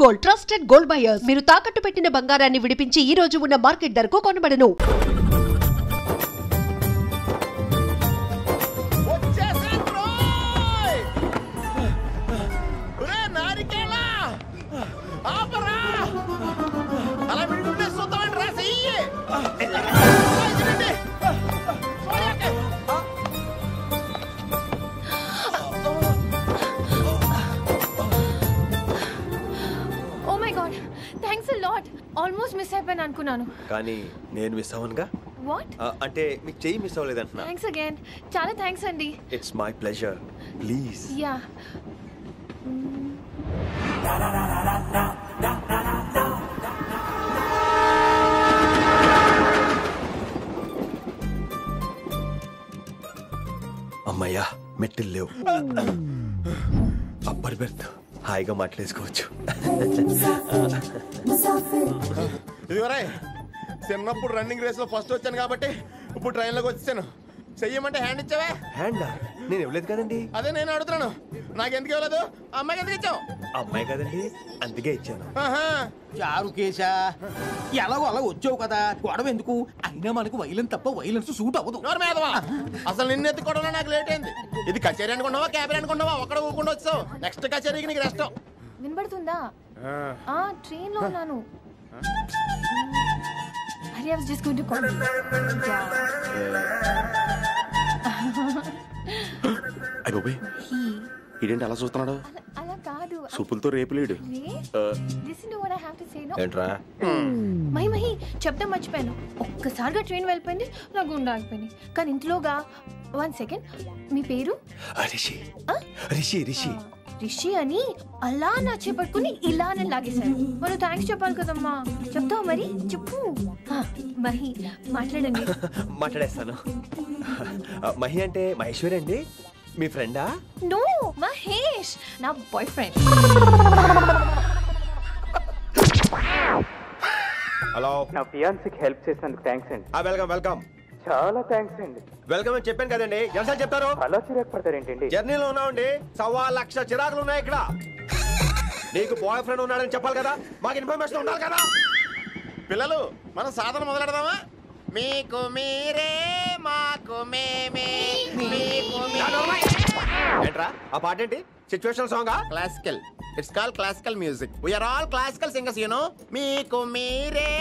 Gold, trusted gold buyers. మీరు తాకట్టు పెట్టిన బంగారాన్ని విడిపించి ఈ రోజు ఉన్న మార్కెట్ ధరకు కొనబడను. ఆల్మోస్ట్ మిస్ అయిపోయాను అనుకున్నాను కానీ నేను మిస్ అవ్వనుగా. వాట్ అంటే మీకు చెయ్యి మిస్ అవ్వలేదంటున్నా. థ్యాంక్స్ అగైన్, చాలా థ్యాంక్స్ అండి. It's my pleasure, please. Yeah అమ్మయ్యా, మెట్టిల్ లేవు. అప్పర్ బెర్త్, హాయిగా మాట్లాడేసుకోవచ్చు. ఇదిగోరా, చిన్నప్పుడు రన్నింగ్ రేస్ లో ఫస్ట్ వచ్చాను కాబట్టి ఇప్పుడు ట్రైన్ లోకి వచ్చాను. చెయ్యమంటే హ్యాండ్ ఇచ్చావే. హ్యాండా? నేను ఇవ్వలేదు కదండి. అదే నేను అడుగుతున్నాను, నాకెందుకు ఇవ్వలేదు? అమ్మాయికి ఎందుకు ఇచ్చావు? అమ్మాయి కదండి, అందుకే ఇచ్చాను. చారు కేశా, ఎలాగో అలా వచ్చావు కదా, గొడవ ఎందుకు? అయినా మనకు వైలెన్స్ తప్ప వైలెన్స్ సూట్ అవ్వదు. అసలు నిన్ను ఎత్తుకోవడంలో నాకు లేట్ అయింది. ఇది కచేరీ అనుకున్నావా, క్యాబిన్ అనుకున్నావా? ఒక్కడ ఊకుండా వచ్చావు. నెక్స్ట్ కచేరీకి నీకు రెస్ట్. వినబడుతుందా? ట్రైన్ లో ఉన్నాను. I was just going to call you. అయ్యో, ఇదేంటి అలా చూస్తున్నాడు? అలా కాదు, సూపులతో రేపులేడు. ఏంట్రా? మహి చెప్తా మర్చిపోయాను. ఒక్కసారిగా ట్రైన్ వెళ్ళిపోయింది, నా గుండె ఆగిపోయింది. కానీ ఇంట్లోగా 1 సెకండ్, మీ పేరు? రిషి. రిషి రిషి రిషి అని అలా నా చేపట్టుకుని ఇలా నేను లాగేశాను. మనం థ్యాంక్స్ చెప్పాలి కదమ్మా. చెప్తావు మరి? చెప్పు. మహి మాట్లాడండి. మాట్లాడేస్తాను. మహి అంటే మహేశ్వరి అండి, మీ ఫ్రెండా? నో, మహేష్ నా బాయ్ ఫ్రెండ్. హలో, నా ఫియాన్సీకి హెల్ప్ చేసినందుకు థ్యాంక్స్ అండి. Welcome welcome. చాలా థ్యాంక్స్ అండి. వెల్కమ్ అని చెప్పాను కదండి, ఎంత చెప్తారు? అలా చిరాకు పడతారేంటండి? జర్నీలో ఉన్నామండి, 1,00,000 చిరాకులు ఉన్నాయి ఇక్కడ. నీకు బాయ్ ఫ్రెండ్ ఉన్నాడని చెప్పాలి కదా, మాకు ఇన్ఫర్మేషన్ ఉండాలి కదా. పిల్లలు, మనం సాధన మొదలెడదామా? మీకు మీరే, మాకు మేమే. ఏంట్రా ఆ పాట ఏంటి? సిచ్యువేషన్ సాంగా? Classical. It's called classical music. We are all classical singers, you know. మీకు మీరే.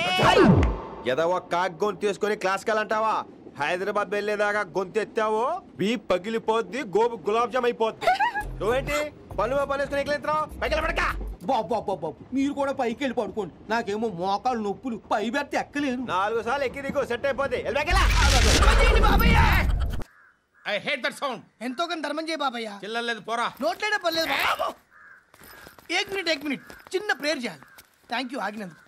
ఏదో ఒక కాక్ గొంతు తీసుకొని క్లాసికల్ అంటావా? హైదరాబాద్ వెళ్ళేదాకా గొంతు ఎత్తావో బీ పగిలిపోద్ది, గోబు గులాబ్ జామ్ అయిపోద్ది. నువ్వేంటి పనులు పనేసుకుని ఎక్కలేదురావు? పైకి పడక. బాబు మీరు కూడా పైకి వెళ్ళి పడుకోండి, నాకేమో మోకాలు నొప్పులు, పై బెర్త్ ఎక్కలేను. 4 సార్లు ఎక్కి దిగు, సెట్ అయిపోద్ది. I hate that sound. ఎంతో కానీ ధర్మం చేయ బాబయ్య. చిల్లలేదు పోరా. నోట్లేడే పర్లేదు బాబు. ఏక్ మినిట్ చిన్న ప్రేయర్ చేయాలి. థ్యాంక్ యూ ఆగినందుకు.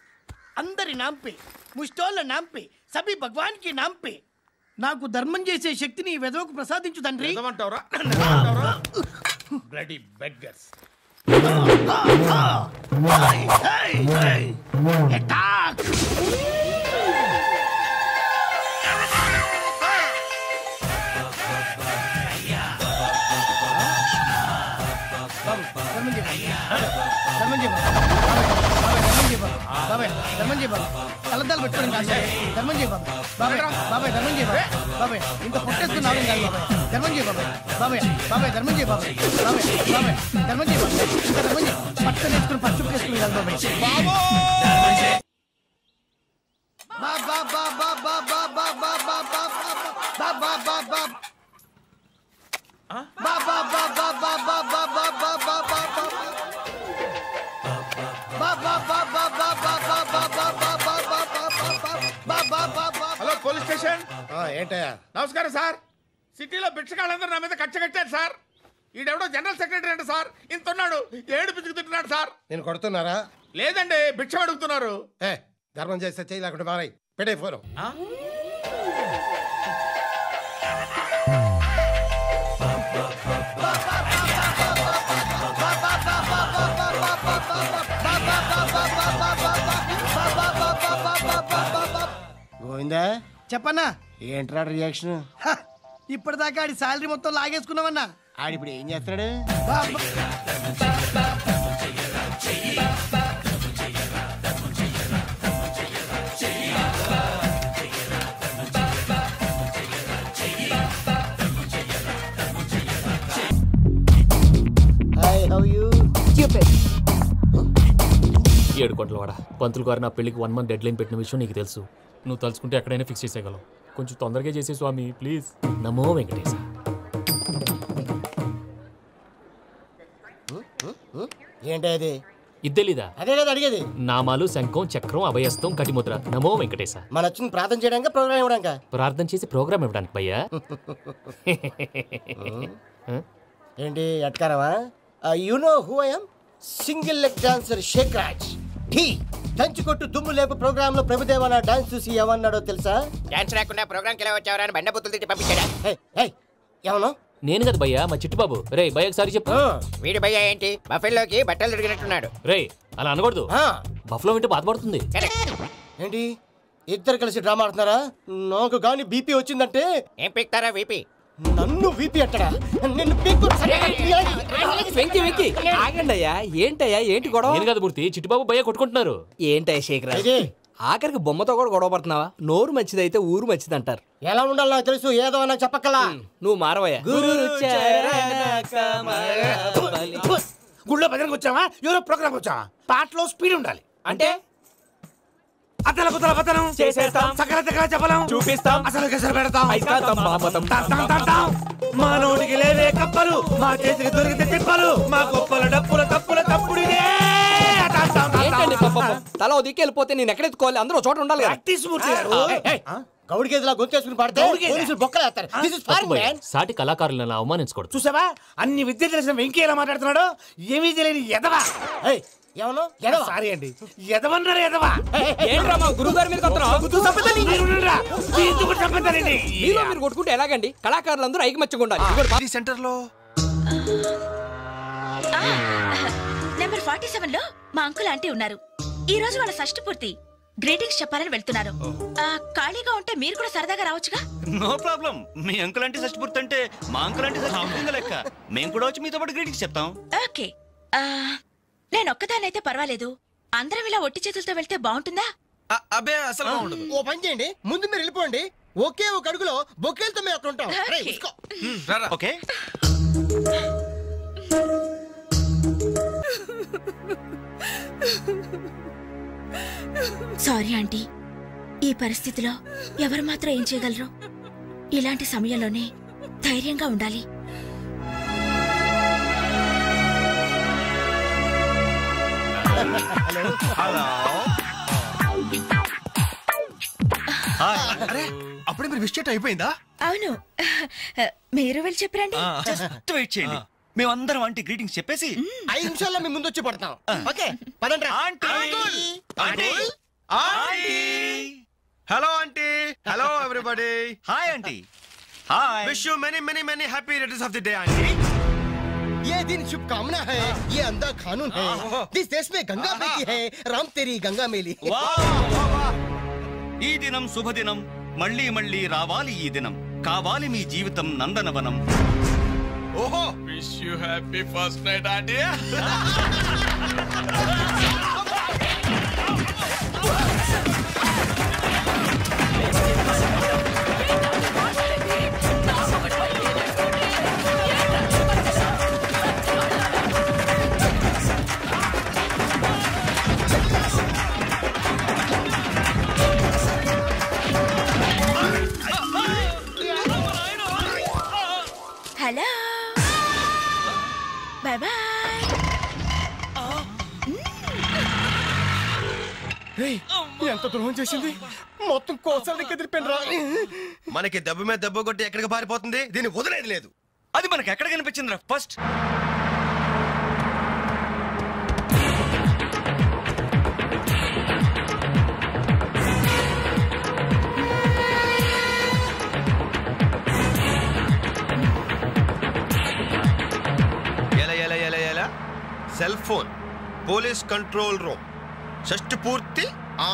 అందరి నామ్ పే, ముష్టోళ్ళ నామ్ పే, సభీ భగవాన్ కి నామ్ పే నాకు ధర్మం చేసే శక్తిని ఈ వెధవకు ప్రసాదించు తండ్రి. ఏమంటావురా? Bloody beggars. అటాక్. కలద్దాలు పెట్టుకోండి కాదు. ధర్మం చేయ బాబాయ్. బాబాయ్ ధర్మం చేయ బాబాయ్. ఇంత పొట్టేసుకున్నావు కాదు బాబాయ్. ధర్మం చేయ బాబాయ్. ధర్మం చేయ బాబాయ్. ధర్మం చేయ బాబాయ్. ఇంత ధర్మం చేయ. పట్టుకొని వేసుకుని పచ్చుకు వేసుకుని కాదు బాబాయ్. Hello police station. ఏంటయ్యా? నమస్కారం సార్. సిటీలో భిక్షగాళ్ళందరూ నా మీద కక్ష కట్టారు సార్. ఈడెవడో జనరల్ సెక్రటరీ అంట సార్. ఇంత ఉన్నాడు, 7 పిచ్చుకు తింటున్నాడు సార్. నేను కొడుతున్నారా? లేదండి, భిక్ష అడుగుతున్నారు. ధర్మం చేస్తే చేయి, లేకుండా మారాయి. పెట్టే ఫోన్. గోవిందా, చెప్పన్నా. ఏంట్రా రియాక్షన్? ఇప్పటిదాకా ఆడి శాలరీ మొత్తం లాగేసుకున్నావన్నా. ఆడిప్పుడు ఏం చేస్తున్నాడు? ఏడుకోట్లవాడ పంతులు గారు నా పెళ్లికి 1 month డెడ్ లైన్ పెట్టిన విషయం నీకు తెలుసు. నువ్వు తలుచుకుంటే ఎక్కడైనా ఫిక్స్ చేసేయగలవు. కొంచెం తొందరగా చేసే స్వామి ప్లీజ్. నమో వెంకటేశ. ఏంటి అది? ఇద్దెలీదా? అదే కదా అడిగేది. నామాలు, శంఖం, చక్రం, అభయస్తం, కటిముద్ర. నమో వెంకటేశ. మన వచ్చింది ప్రార్థన చేయడానికి, ప్రోగ్రామ్ ఇవ్వడానికి? ప్రార్థన చేసి ప్రోగ్రామ్ ఇవ్వడానికి భయ్యా. ఏంటి ఎట్కారమా? You know who I am? Single leg dancer Shaik Raj. టీ దంచి కొట్టు దుమ్ము లేపు ప్రోగ్రామ్ లో ప్రభుదేవ నా డాన్స్ చూసి ఏమన్నాడో తెలుసా? డాన్స్ రాకుండా ప్రోగ్రామ్ కి ఎలా వచ్చావరా అని బండబుద్ధులు తిట్టి పంపించాడా? ఏమన్నా? నేను కదా భయ్యా, మా చిట్టుబాబు. రే భయ్య ఒకసారి చెప్పు. వీడి భయ్య ఏంటి బఫెల్లోకి బట్టలు తిరిగినట్టున్నాడు. రే అలా అనకూడదు, బఫ్లో వింటే బాధపడుతుంది. ఏంటి ఇద్దరు కలిసి డ్రామా ఆడుతున్నారా? నాకు గాని బీపీ వచ్చిందంటే ఏం పీక్తారా వీపీ? నన్ను వీపీ అట్టడా? నిన్ను పీక్కు. ఆగండి అయ్యా. ఏంటయ్యా ఏంటి గొడవ? నేను కదా మూర్తి, చిట్టుబాబు భయ్య కొట్టుకుంటున్నారు. ఏంటయ్యా శేఖర్, ఆఖరికి బొమ్మతో కూడా గొడవ పడుతున్నావా? నోరు మంచిదైతే ఊరు మంచిది అంటారు. ఎలా ఉండాలి నాకు తెలుసు, ఏదో నాకు చెప్పక్కలా. నువ్వు మారవయ్యా. గుళ్ళో భజనకు వచ్చావా? ఎవరో ప్రోగ్రామ్ వచ్చావా? పాటలో స్పీడ్ ఉండాలి. అంటే అతల కుతల పతనం చేసేస్తాం, సకల దగ్గర చెప్పలేం, చూపిస్తాం, అసలు గసలు పెడతాం, తాం. మా నోటికి లేవే కప్పలు, మా చేతికి దొరికితే తిప్పలు, మా గొప్పల డప్పుల తప్పుల తప్పుడిదే. ఏంటండి తల ఓ దిక్కు వెళ్ళిపోతే నేను ఎక్కడెత్తుకోవాలి? అందరూ చోట ఉండాలి కదా. గౌడి గేదెలా గొంతేసుకుని పాడితే పోలీసులు బొక్కలు వేస్తారు. This is foreign, man. సాటి కళాకారులను అవమానించకూడదు. చూసావా అన్ని విద్య తెలిసిన వెంకీ ఎలా మాట్లాడుతున్నాడు? ఏమీ తెలియని ఎదవా. ఏమన్నా ఎదవా? సారీ అండి, ఎదవన్నారు ఎదవా. ఏంట్రా మా గురువు గారి మీద మీరు కొట్టుకుంటే ఎలాగండి? కళాకారులందరూ ఐకమత్యంగా ఉండాలి. సెంటర్ లో నెంబర్ 47 లో మా అంకుల్ ఆంటీ ఉన్నారు. ఈ రోజు వాళ్ళ షష్ఠి పూర్తి. గ్రీటింగ్స్ చెప్పాలని వెళ్తున్నారు. ఖాళీగా ఉంటే మీరు కూడా సరదాగా రావచ్చుగా. No problem. మీ అంకుల్ అంటే షష్ఠి పూర్తి అంటే మా అంకుల్ అంటే షష్ఠి లెక్క. మేము కూడా వచ్చి మీతో పాటు గ్రీటింగ్స్ చెప్తాం. ఓకే, నేను ఒక్కదానైతే పర్వాలేదు. అందరం ఇలా ఒట్టి చేతులతో వెళ్తే బాగుంటుందా? అబ్బే అసలు బాగుండదు. ఓ పని చేయండి, ముందు మీరు వెళ్ళిపోండి. ఒకే ఒక అడుగులో బొక్కేలతో మేము అక్కడ ఉంటాం. ఓకే. సారీ ఆంటీ, ఈ పరిస్థితిలో ఎవరు మాత్రం ఏం చేయగలరు? ఇలాంటి సమయంలోనే ధైర్యంగా ఉండాలి. అప్పుడే మీరు విష్ చేయటం అయిపోయిందా? అవును, మీరు వెళ్ళి చెప్పరండి. జస్ట్ వెయిట్ చేయండి, మేమందరం ఆంటీ గ్రీటింగ్స్ చెప్పేసి 5 నిమిషాల్లో మీ ముందు వచ్చి పడతాం. ఓకే పదండి. Hello aunty. Hello everybody. Hi aunty. Hi. Wish you many many many happy returns of the day aunty. ये दिन शुभकामना है, ये अंधा कानून है. इस देश में गंगा बहती है, राम तेरी गंगा मेली. ఈ దినం శుభదినం, మళ్ళీ మళ్ళీ రావాలి ఈ దినం, కావాలి మీ జీవితం నందనవనం. ఓహో, wish you happy first night aunty. Hello, bye bye. ఎంత ద్రోహం చేసింది? మొత్తం కోసాలకి ఎదిరిపోయినరా. మనకి దెబ్బ మీద దెబ్బ కొట్టి ఎక్కడికి పారిపోతుంది, దీన్ని వదిలేదు లేదు. అది మనకి ఎక్కడ కనిపించిందిరా first? Cell phone, police control room, షష్టి పూర్తి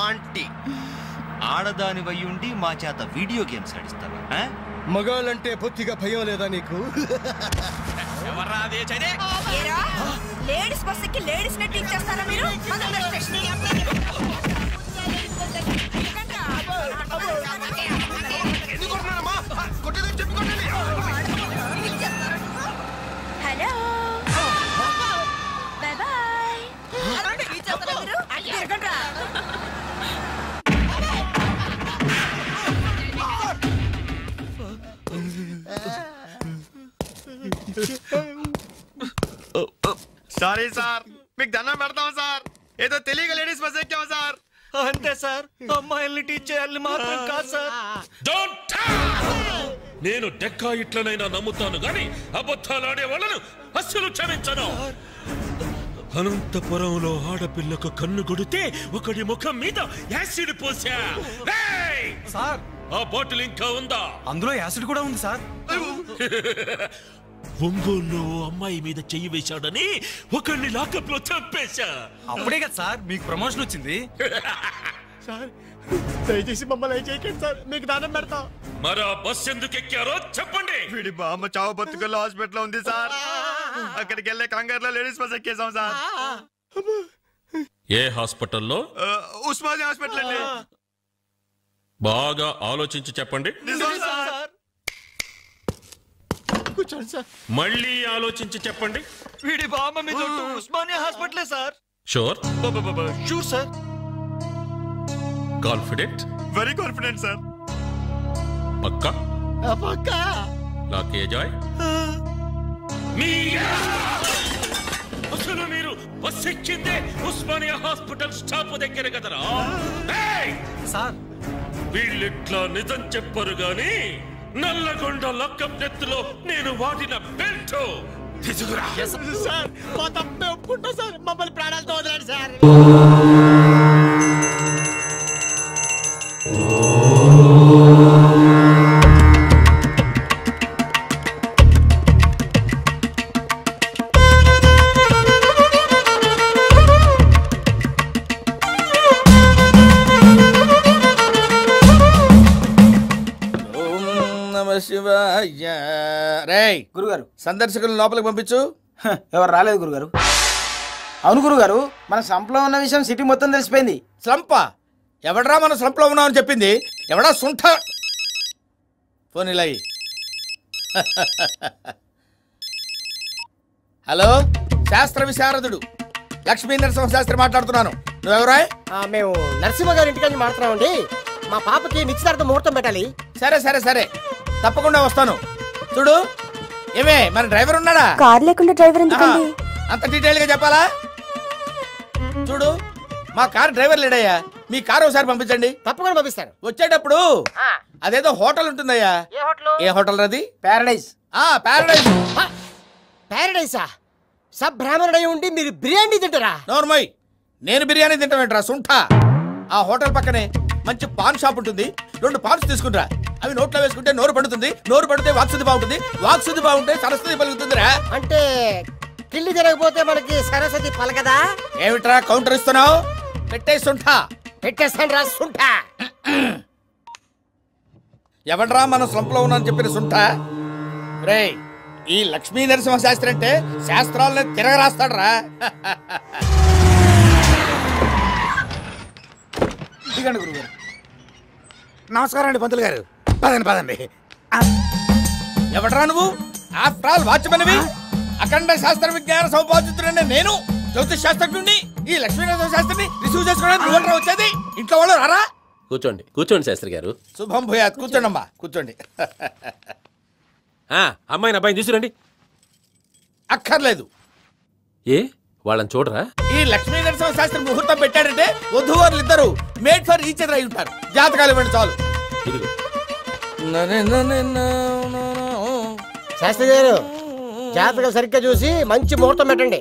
ఆంటీ. ఆడదాని వయ్యుండి మా చేత వీడియో గేమ్స్ ఆడిస్తావా? మగాళ్ళంటే బొత్తిగా భయం లేదా నీకు? లేడీస్ బస్ ఎక్కి లేడీస్ నెట్ ఇచ్చేస్తారా మీరు? Hello, bye bye. Sorry sir, మీకు దండం పెడతాం సార్. ఏదో తెలియక లేడీస్ బస్ ఎక్కాం సార్. అంతే సార్, అమ్మాయిల్ని టీచ్ చేయాలని మాత్రం కాదు సార్. నేను డెక్కా ఇట్లనైనా నమ్ముతాను గాని అబద్ధాలాడే వాళ్ళను అస్సలు క్షమించను. అనంతపురంలో ఆడపిల్లకు కన్ను కొడితే ఒకడి ముఖం మీద యాసిడ్ పోసా. సార్ ఆ బాటిల్ ఇంకా ఉందా? అందులో యాసిడ్ కూడా ఉంది సార్. ఒంగోలులో అమ్మాయి మీద చెయ్యి వేశాడని ఒకరిని లాకప్ లో చంపేశా. అప్పుడే కదా సార్ మీకు ప్రమోషన్ వచ్చింది. సార్ దయచేసి మమ్మల్ని చేయకండి సార్, మీకు దానం పెడతాం. మరి ఆ బస్ ఎందుకు ఎక్కారో చెప్పండి. వీడి బామ్మ చావు బతుకుల్లో హాస్పిటల్ ఉంది సార్. అక్కడికి వెళ్ళే కంగారులో లేడీస్ బస్ ఎక్కేసాం సార్. ఏ హాస్పిటల్లో? ఉస్మానియా హాస్పిటల్ అండి. బాగా ఆలోచించి చెప్పండి. కూర్చోండి సార్. మళ్ళీ ఆలోచించి చెప్పండి. వీడి బామ్మ మీద ఉస్మానియా హాస్పిటలే sir. Sure? Sure sir. Confident? Very confident sir. పక్కా? పక్కా. లాకే జాయ్. అసలు మీరు బస్ ఎక్కిందే ఉస్మానియా హాస్పిటల్ స్టాప్ దగ్గర కదరా? సార్ వీళ్ళిట్లా నిజం చెప్పరు గాని నల్లగొండ లక్కప్ నెత్తులో నేను వాడిన బెల్ట్ తీసుకురా. సార్ మా తప్పే ఒప్పుకుంటా సార్, మమ్మల్ని ప్రాణాలతో వదలండి సార్. రేయ్ గురుగారు, సందర్శకులు లోపలికి పంపించు. ఎవరు రాలేదు గురుగారు. అవును గురుగారు, మన సంపలో ఉన్న విషయం సిటీ మొత్తం తెలిసిపోయింది. స్లంపా? ఎవడరా మన స్లంప్లో ఉన్నామని చెప్పింది? ఎవడా సుంఠ? ఫోన్ ఇలా ఇయ్యి. హలో, శాస్త్ర విశారదుడు లక్ష్మీ నరసింహ శాస్త్రి మాట్లాడుతున్నాను. నువ్వెవరా? మేము నరసింహ గారి ఇంటికి మాట్లాడమండి. మా పాపకి నిశ్చితార్థ ముహూర్తం పెట్టాలి. సరే సరే సరే, తప్పకుండా వస్తాను. చూడు, ఏమే మన డ్రైవర్ ఉన్నాడా? కార్ లేకుండా డ్రైవర్ ఎందుకండి? అంత డీటెయిల్ గా చెప్పాలా? చూడు, మా కార్ డ్రైవర్ లేడయ్యా. మీ కారు ఒకసారి పంపించండి. తప్పకుండా పంపిస్తాను. వచ్చేటప్పుడు అదేదో హోటల్ ఉంటుందయ్యా. ఏ హోటల్ అది? ప్యారడైజ్. ప్యారడైజ్. ప్యారడైజా? సబ్ బ్రాహ్మణుడై ఉండి మీరు బిర్యానీ తింటారా? నోర్మయ్, నేను బిర్యానీ తింటామేంట్రా సుంఠ. ఆ హోటల్ పక్కనే మంచి పాన్ షాప్ ఉంటుంది. 2 పాన్స్ తీసుకుంటా. అవి నోట్లో వేసుకుంటే నోరు పడుతుంది. నోరు పడితే వాక్శుద్ధి బాగుంటుంది. వాక్శుద్ధి బాగుంటే సరస్వతి పలుకుతుందిరా. అంటే కిల్లి తిరగకపోతే మనకి సరస్వతి పలకదా? ఏమిట్రా కౌంటర్ ఇస్తున్నావు? పెట్టేసుంఠ. పెట్టేస్తాను రా సుంఠ. ఎవడ్రా మన స్లంప్లో ఉన్నాను చెప్పిన సుంఠ? రే, ఈ లక్ష్మీ నరసింహ శాస్త్రి అంటే శాస్త్రాలను తిరగరాస్తాడ్రా. దిగండి గురుగారు. నమస్కారం అండి పంతులు గారు. పదండి పదండి. ఎవడ్రా నువ్వు? After all వాచ్మెన్వి. అఖండ శాస్త్ర విజ్ఞాన సౌపాదిత్రుడనే నేను జ్యోతిష్ శాస్త్రజ్ఞుడిని. ఈ లక్ష్మీనరసింహ శాస్త్రిని రిసీవ్ చేసుకోవడానికి నువ్వు వచ్చేది? ఇంట్లో వాళ్ళు రారా? కూర్చోండి కూర్చోండి శాస్త్రి గారు. శుభం భూయాత్. కూర్చోండి అమ్మా, కూర్చోండి. అమ్మాయిని అబ్బాయిని తీసుకురండి. అక్కర్లేదు. ఏ వాళ్ళని చూడరా? ఈ లక్ష్మీ నరసింహ శాస్త్రి ముహూర్తం పెట్టాడంటే వధూవరులు ఇద్దరు మేడ్ ఫర్ ఈచ్ అదర్ అయి ఉంటారు. జాతకాలు ఇవ్వండి చాలు. శాస్త్రి గారు, జాతకం సరిగ్గా చూసి మంచి ముహూర్తం పెట్టండి.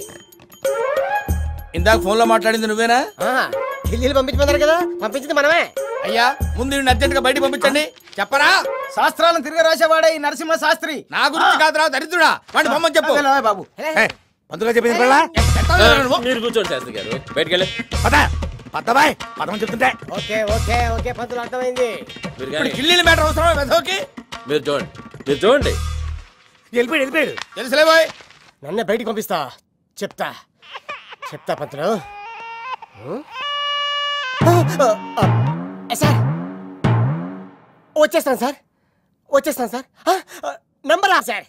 ఇందాక ఫోన్ లో మాట్లాడింది నువ్వేనా? ఢిల్లీలో పంపించమన్నారు కదా, పంపించింది మనమే. అయ్యా, ముందు అర్జెంట్ గా బయట పంపించండి. చెప్పరా? శాస్త్రాలను తిరిగి రాసేవాడే ఈ నరసింహ శాస్త్రి. నా గురించి కాదురా దరిద్రుడా, వాడి బొమ్మని చెప్పు. బాబు పంతులుగా చెప్పింది మీరు కూర్చోండి శాస్త్రి గారు. బయటకెళ్ళి పదమని చెప్తుంటే. ఓకే ఓకే ఓకే పంతులు, అర్థమైంది. కిల్లీల మ్యాటర్ అవసరమా వెధోకి? మీరు చూడండి, మీరు చూడండి. వెళ్ళిపోయాడు. తెలుసులే బాయ్. నన్నే బయటికి పంపిస్తా. చెప్తా చెప్తా పంతులు. సార్ వచ్చేస్తాను సార్, వచ్చేస్తాను సార్. నంబరా సార్?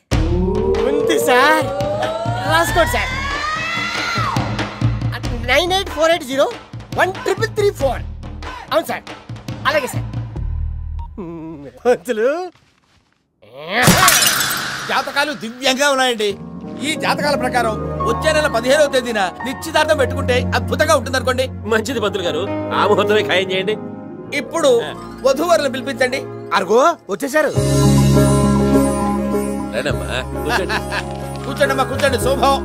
ఉంది సార్, రాసుకోండి సార్. 98480 13334. అవును సార్, అలాగే సార్. పంతులు జాతకాలు దివ్యంగా ఉన్నాయండి. ఈ జాతకాల ప్రకారం వచ్చే నెల 15వ తేదీన నిశ్చితార్థం పెట్టుకుంటే అద్భుతంగా ఉంటుంది అనుకోండి. మంచిది పంతులు గారు, ఆ ముహూర్తమే ఖాయం చేయండి. ఇప్పుడు వధూవరులను పిలిపించండి. అరుగో వచ్చేసారు. కూర్చోండమ్మా, కూర్చోండి. శుభం.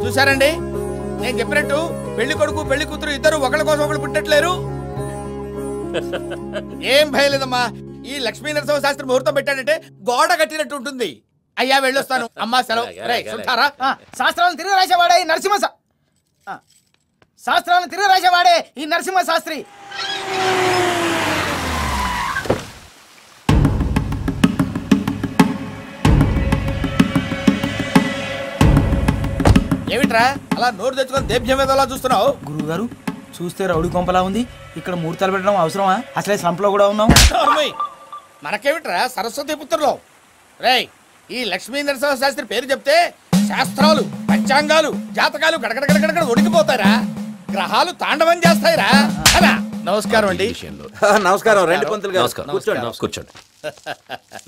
చూసారండి, నేను చెప్పినట్టు పెళ్లి కొడుకు పెళ్లి కూతురు ఇద్దరు ఒకళ్ళ కోసం ఒకళ్ళు పుట్టట్లేరు. ఏం భయం లేదమ్మా. ఈ లక్ష్మీ నరసింహ శాస్త్రి ముహూర్తం పెట్టాడంటే గోడ కట్టినట్టు ఉంటుంది. అయ్యా వెళ్ళొస్తాను. అమ్మా సెలవు. శాస్త్రాలను తిరిగి రాసేవాడే ఈ నరసింహ శాస్త్రాలను తిరిగి రాసేవాడే ఈ నరసింహ శాస్త్రి. ఏమిట్రా అలా నోరు తెచ్చుకొని దేభ్యం మీద అలా చూస్తున్నావు? గురువు గారు చూస్తే రౌడీ కొంపలా ఉంది. ఇక్కడ ముహూర్తాలు పెట్టడం అవసరమా? అసలే సంపలో కూడా ఉన్నాం. మనకేమిట్రా సరస్వతి పుత్రులో. రేయ్, ఈ లక్ష్మీ నరసింహ శాస్త్రి పేరు చెప్తే శాస్త్రాలు, పంచాంగాలు, జాతకాలు గడగడగడగడ ఉడికిపోతారా? గ్రహాలు తాండవం చేస్తాయిరా. నమస్కారం అండి. నమస్కారం. రండి పంతులు గారు, కూర్చోండి. కూర్చోండి.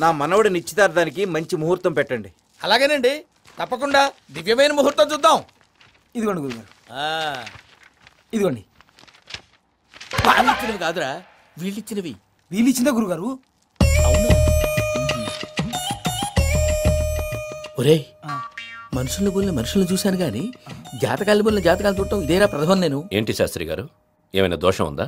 నా మనవడి నిశ్చితార్థానికి మంచి ముహూర్తం పెట్టండి. అలాగేనండి, తప్పకుండా. దివ్యమైన ముహూర్తం చూద్దాం. ఇదిగోండి గురుగారు, ఇదిగోండి. వాళ్ళిచ్చినవి కాదురా, వీళ్ళిచ్చినవి. వీళ్ళిచ్చిందా గురుగారు? అవును. ఒరేయ్, మనుషుల బోలిన మనుషులు చూశాను గాని జాతకాల బోలిన జాతకాలు చూడటం ఇదేరా ప్రథమం. నేను ఏంటి శాస్త్రి గారు, ఏమైనా దోషం ఉందా?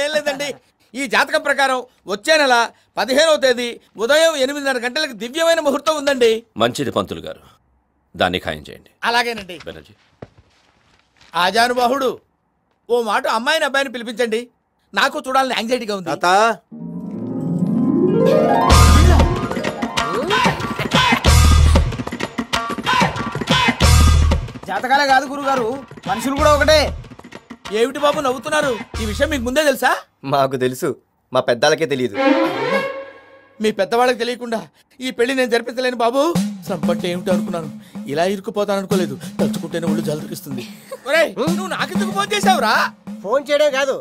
ఏం లేదండి. ఈ జాతకం ప్రకారం వచ్చే నెల 15వ తేదీ ఉదయం 8:30 గంటలకు దివ్యమైన ముహూర్తం ఉందండి. మంచిది పంతులు గారు, దాన్ని ఖాయం చేయండి. అలాగేనండి. బెనర్జీ, ఆజానుబాహుడు, ఓ మాట అమ్మాయిని అబ్బాయిని పిలిపించండి. నాకు చూడాలని యాంగ్జైటీగా ఉంది. జాతకాలే కాదు గురుగారు, మనుషులు కూడా ఒకటే. ఏమిటి బాబు నవ్వుతున్నారు? ఈ విషయం మీకు ముందే తెలుసా? మాకు తెలుసు, మా పెద్దాలకే తెలియదు. మీ పెద్దవాళ్ళకి తెలియకుండా ఈ పెళ్లి నేను జరిపించలేను బాబు. సంపట్టే ఏమిటో అనుకున్నాను, ఇలా ఇరుక్కుపోతాను అనుకోలేదు. తలుచుకుంటేనే ఒళ్ళు జలరిస్తుంది. నువ్వు నాకెందుకు ఫోన్ చేసావురా? ఫోన్ చేయడే కాదు,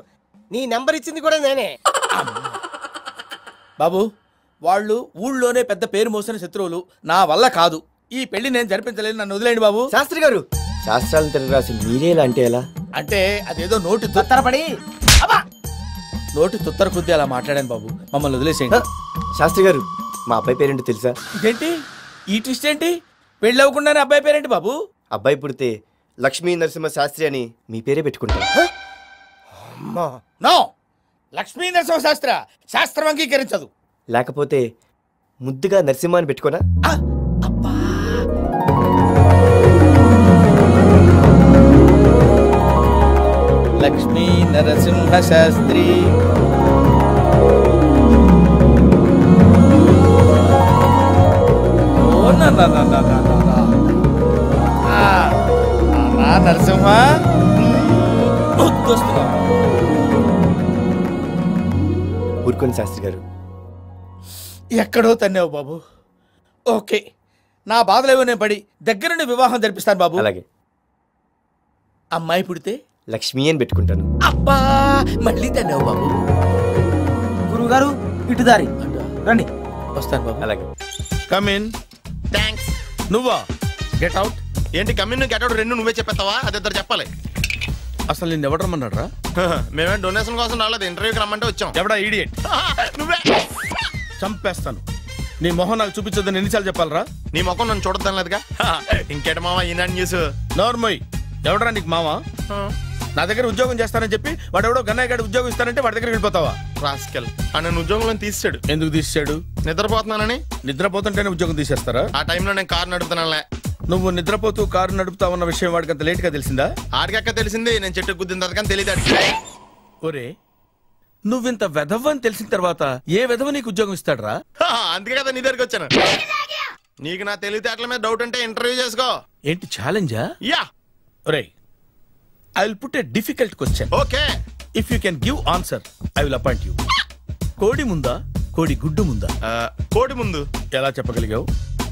నీ నెంబర్ ఇచ్చింది కూడా నేనే. బాబు, వాళ్ళు ఊళ్ళోనే పెద్ద పేరు మోసిన శత్రువులు. నా వల్ల కాదు. ఈ పెళ్లి నేను జరిపించలేను, నన్ను వదిలేండి బాబు. శాస్త్రి గారు, శాస్త్రాలను తిరిగి రాసి మీరేలా అంటే ఎలా? అంటే అదేదో నోటి తుత్తరపడి నోటి తుత్తర కొద్దీ అలా మాట్లాడాను బాబు. మమ్మల్ని వదిలేసేయండి. శాస్త్రి గారు, మా అబ్బాయి పేరేంటో తెలుసా? ఇదేంటి ఈ ట్విస్ట్ ఏంటి? పెళ్ళి అవ్వకుండానే అబ్బాయి పేరేంటి బాబు? అబ్బాయి పుడితే లక్ష్మీ నరసింహ శాస్త్రి అని మీ పేరే పెట్టుకుంటారు. నో, లక్ష్మీ నరసింహ శాస్త్ర శాస్త్రం అంగీకరించదు. లేకపోతే ముద్దుగా నరసింహ అని పెట్టుకోనా? లక్ష్మీ నరసింహ శాస్త్రి. నరసింహ ఊరుకోండి శాస్త్రి గారు. ఎక్కడో తన్నావు బాబు. ఓకే, నా బాధలేవో నేను పడి దగ్గరుండి వివాహం జరిపిస్తాను బాబు. అలాగే. అమ్మాయి పుడితే లక్ష్మీ అని పెట్టుకుంటాను. అబ్బా, మళ్ళీ తన్నావు బాబు. గురుగారు ఇటు దారి రండి. వస్తాను బాబు. అలాగే. Come in. థ్యాంక్స్. నువ్వా? Get out. ఏంటి కమిన్ గెట్ అవుట్ రెండు నువ్వే చెప్పేస్తావా? అది ఇద్దరు చెప్పాలి. అసలు నిన్ను ఎవరు రమ్మన్నాడు రా? మేమే డొనేషన్ కోసం రాలేదు, ఇంటర్వ్యూకి రమ్మంటే వచ్చాం. ఎవడా ఈడియట్? నువ్వే. చంపేస్తాను. నీ మొహం నాకు చూపించొద్దని ఎన్నిసార్లు చెప్పాలరా? నీ మొహం నన్ను చూడద్దాం లేదుగా. ఇంకేట మామ ఈనాడు న్యూస్. నోర్మోయ్, ఎవడరా నీకు మావా? నా దగ్గర ఉద్యోగం చేస్తానని చెప్పి వాడు ఎవడో గన్నయ్య గడి ఉద్యోగం ఇస్తానంటే వాడి దగ్గర వెళ్ళిపోతావా? రాస్కెల్, నన్ను ఉద్యోగంలో తీసాడు. ఎందుకు తీసాడు? నిద్రపోతున్నానని. నిద్రపోతుంటేనే ఉద్యోగం తీసేస్తారా? ఆ టైంలో నేను కారు నడుపుతున్నానులే. నువ్వు నిద్రపోతూ కారు నడుపుతా ఉన్న విషయం వాడికి అంత లేట్ గా తెలిసిందా? ఆడికక్క తెలిసింది, నేను చెట్టు గుద్దిన తర్వాత కానీ తెలియదు. ఒరే, నువ్వింత వెధవ్ అని తెలిసిన తర్వాత ఏ వెధవ నీకు ఉద్యోగం ఇస్తాడరా? అందుకే కదా నీ దగ్గరికి వచ్చాను. నీకు నా తెలివితేటల మీద డౌట్ అంటే ఇంటర్వ్యూ చేసుకో. ఏంటి ఛాలెంజా? యా. ఒరే, I will put a difficult question. Okay. If you can give answer, I will appoint you. కోడి ముందా, కోడి గుడ్డు ముందా? కోడి ముందు. ఎలా చెప్పగలిగావు?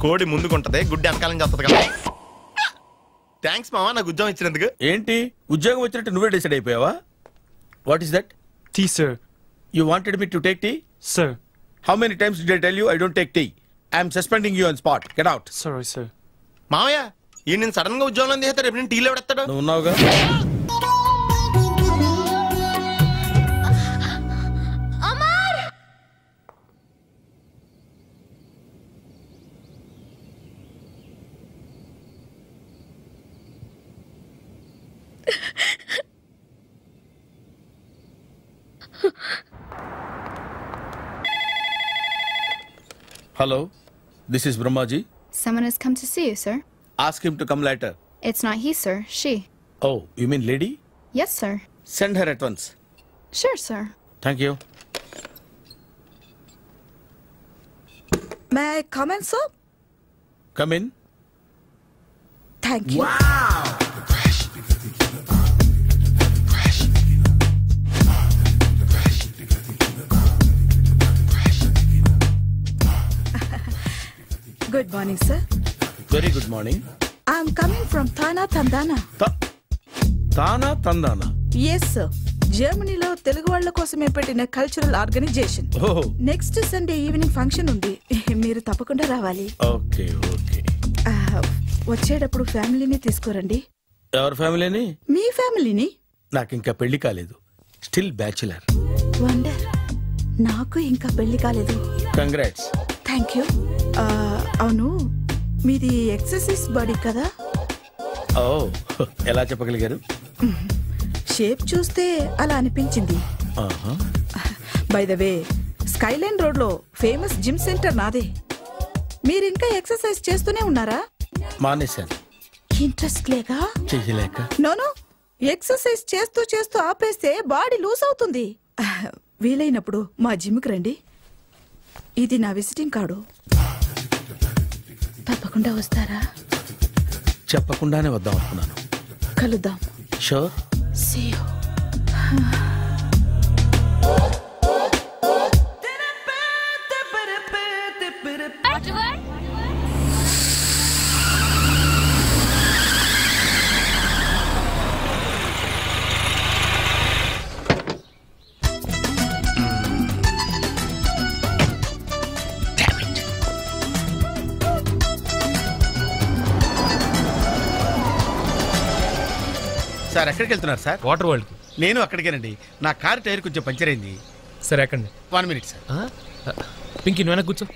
కోడి ముందుకుంటది, గుడ్డి వెనకాల నుంచి వస్తుంది కదా. థ్యాంక్స్ మావా నాకు ఉద్యోగం ఇచ్చినందుకు. ఏంటి ఉద్యోగం వచ్చినట్టు నువ్వే డిసైడ్ అయిపోయావా? What is that? Tea sir. You wanted me to take tea? Sir. How many times did I tell you I don't take tea? I am suspending you on spot. Get out. Sorry, sir. మావయ్య ఈ నేను sudden గా ఉద్యోగంలో తీస్తాడు, రేపు నేను టీలో పెడతాడు. నువ్వు ఉన్నావుగా. Hello, this is Brahmaji. Someone has come to see you, sir. Ask him to come later. It's not he, sir. She. Oh, you mean lady? Yes, sir. Send her at once. Sure, sir. Thank you. May I come in, sir? Come in. Thank you. Wow! Good morning, sir. Very good morning. I'm coming from Thana Tandana. Thana Tandana? Yes, sir. జర్మనీలో తెలుగు వాళ్ళ కోసమే పెట్టిన cultural organisation. Next Sunday evening function ఉంది, మీరు తప్పకుండా రావాలి. Okay okay. వచ్చేటప్పుడు ఫ్యామిలీని తీసుకురండి. ఎవరి ఫ్యామిలీని? మీ ఫ్యామిలీని. నాకు ఇంకా పెళ్లి కాలేదు, స్టిల్ బ్యాచులర్. వండర్, నాకు ఇంకా పెళ్లి కాలేదు. కంగ్రాట్స్. Thank you. అవును, మీది ఎక్సర్సైజ్ బాడీ కదా? ఓ, ఎలా చెప్పగలిగారు? షేప్ చూస్తే అలా అనిపించింది. By the way, Skyline road లో ఫేమస్ జిమ్ సెంటర్ నాదే. మీరు ఇంకా ఎక్సర్సైజ్ చేస్తూనే ఉన్నారా? మానేశాను. ఇంట్రెస్ట్ లేక? చెయ్యలేక. నోను, ఎక్సర్సైజ్ చేస్తూ చేస్తూ ఆపేస్తే బాడీ లూజ్ అవుతుంది. వీలైనప్పుడు మా జిమ్కి రండి. ఇది నా విజిటింగ్ కార్డు. తప్పకుండా వస్తారా? చెప్పకుండానే వద్దాం అనుకున్నాను. కలుద్దాం. షూర్. See you. సార్ ఎక్కడికి వెళ్తున్నారు సార్? Water world. నేను అక్కడికేనండి. నా కార్ టైర్ కొంచెం పంచర్ అయింది. సరే ఎక్కండి. 1 minute సార్. పింకీ నువ్వు వెనక్కి కూర్చో.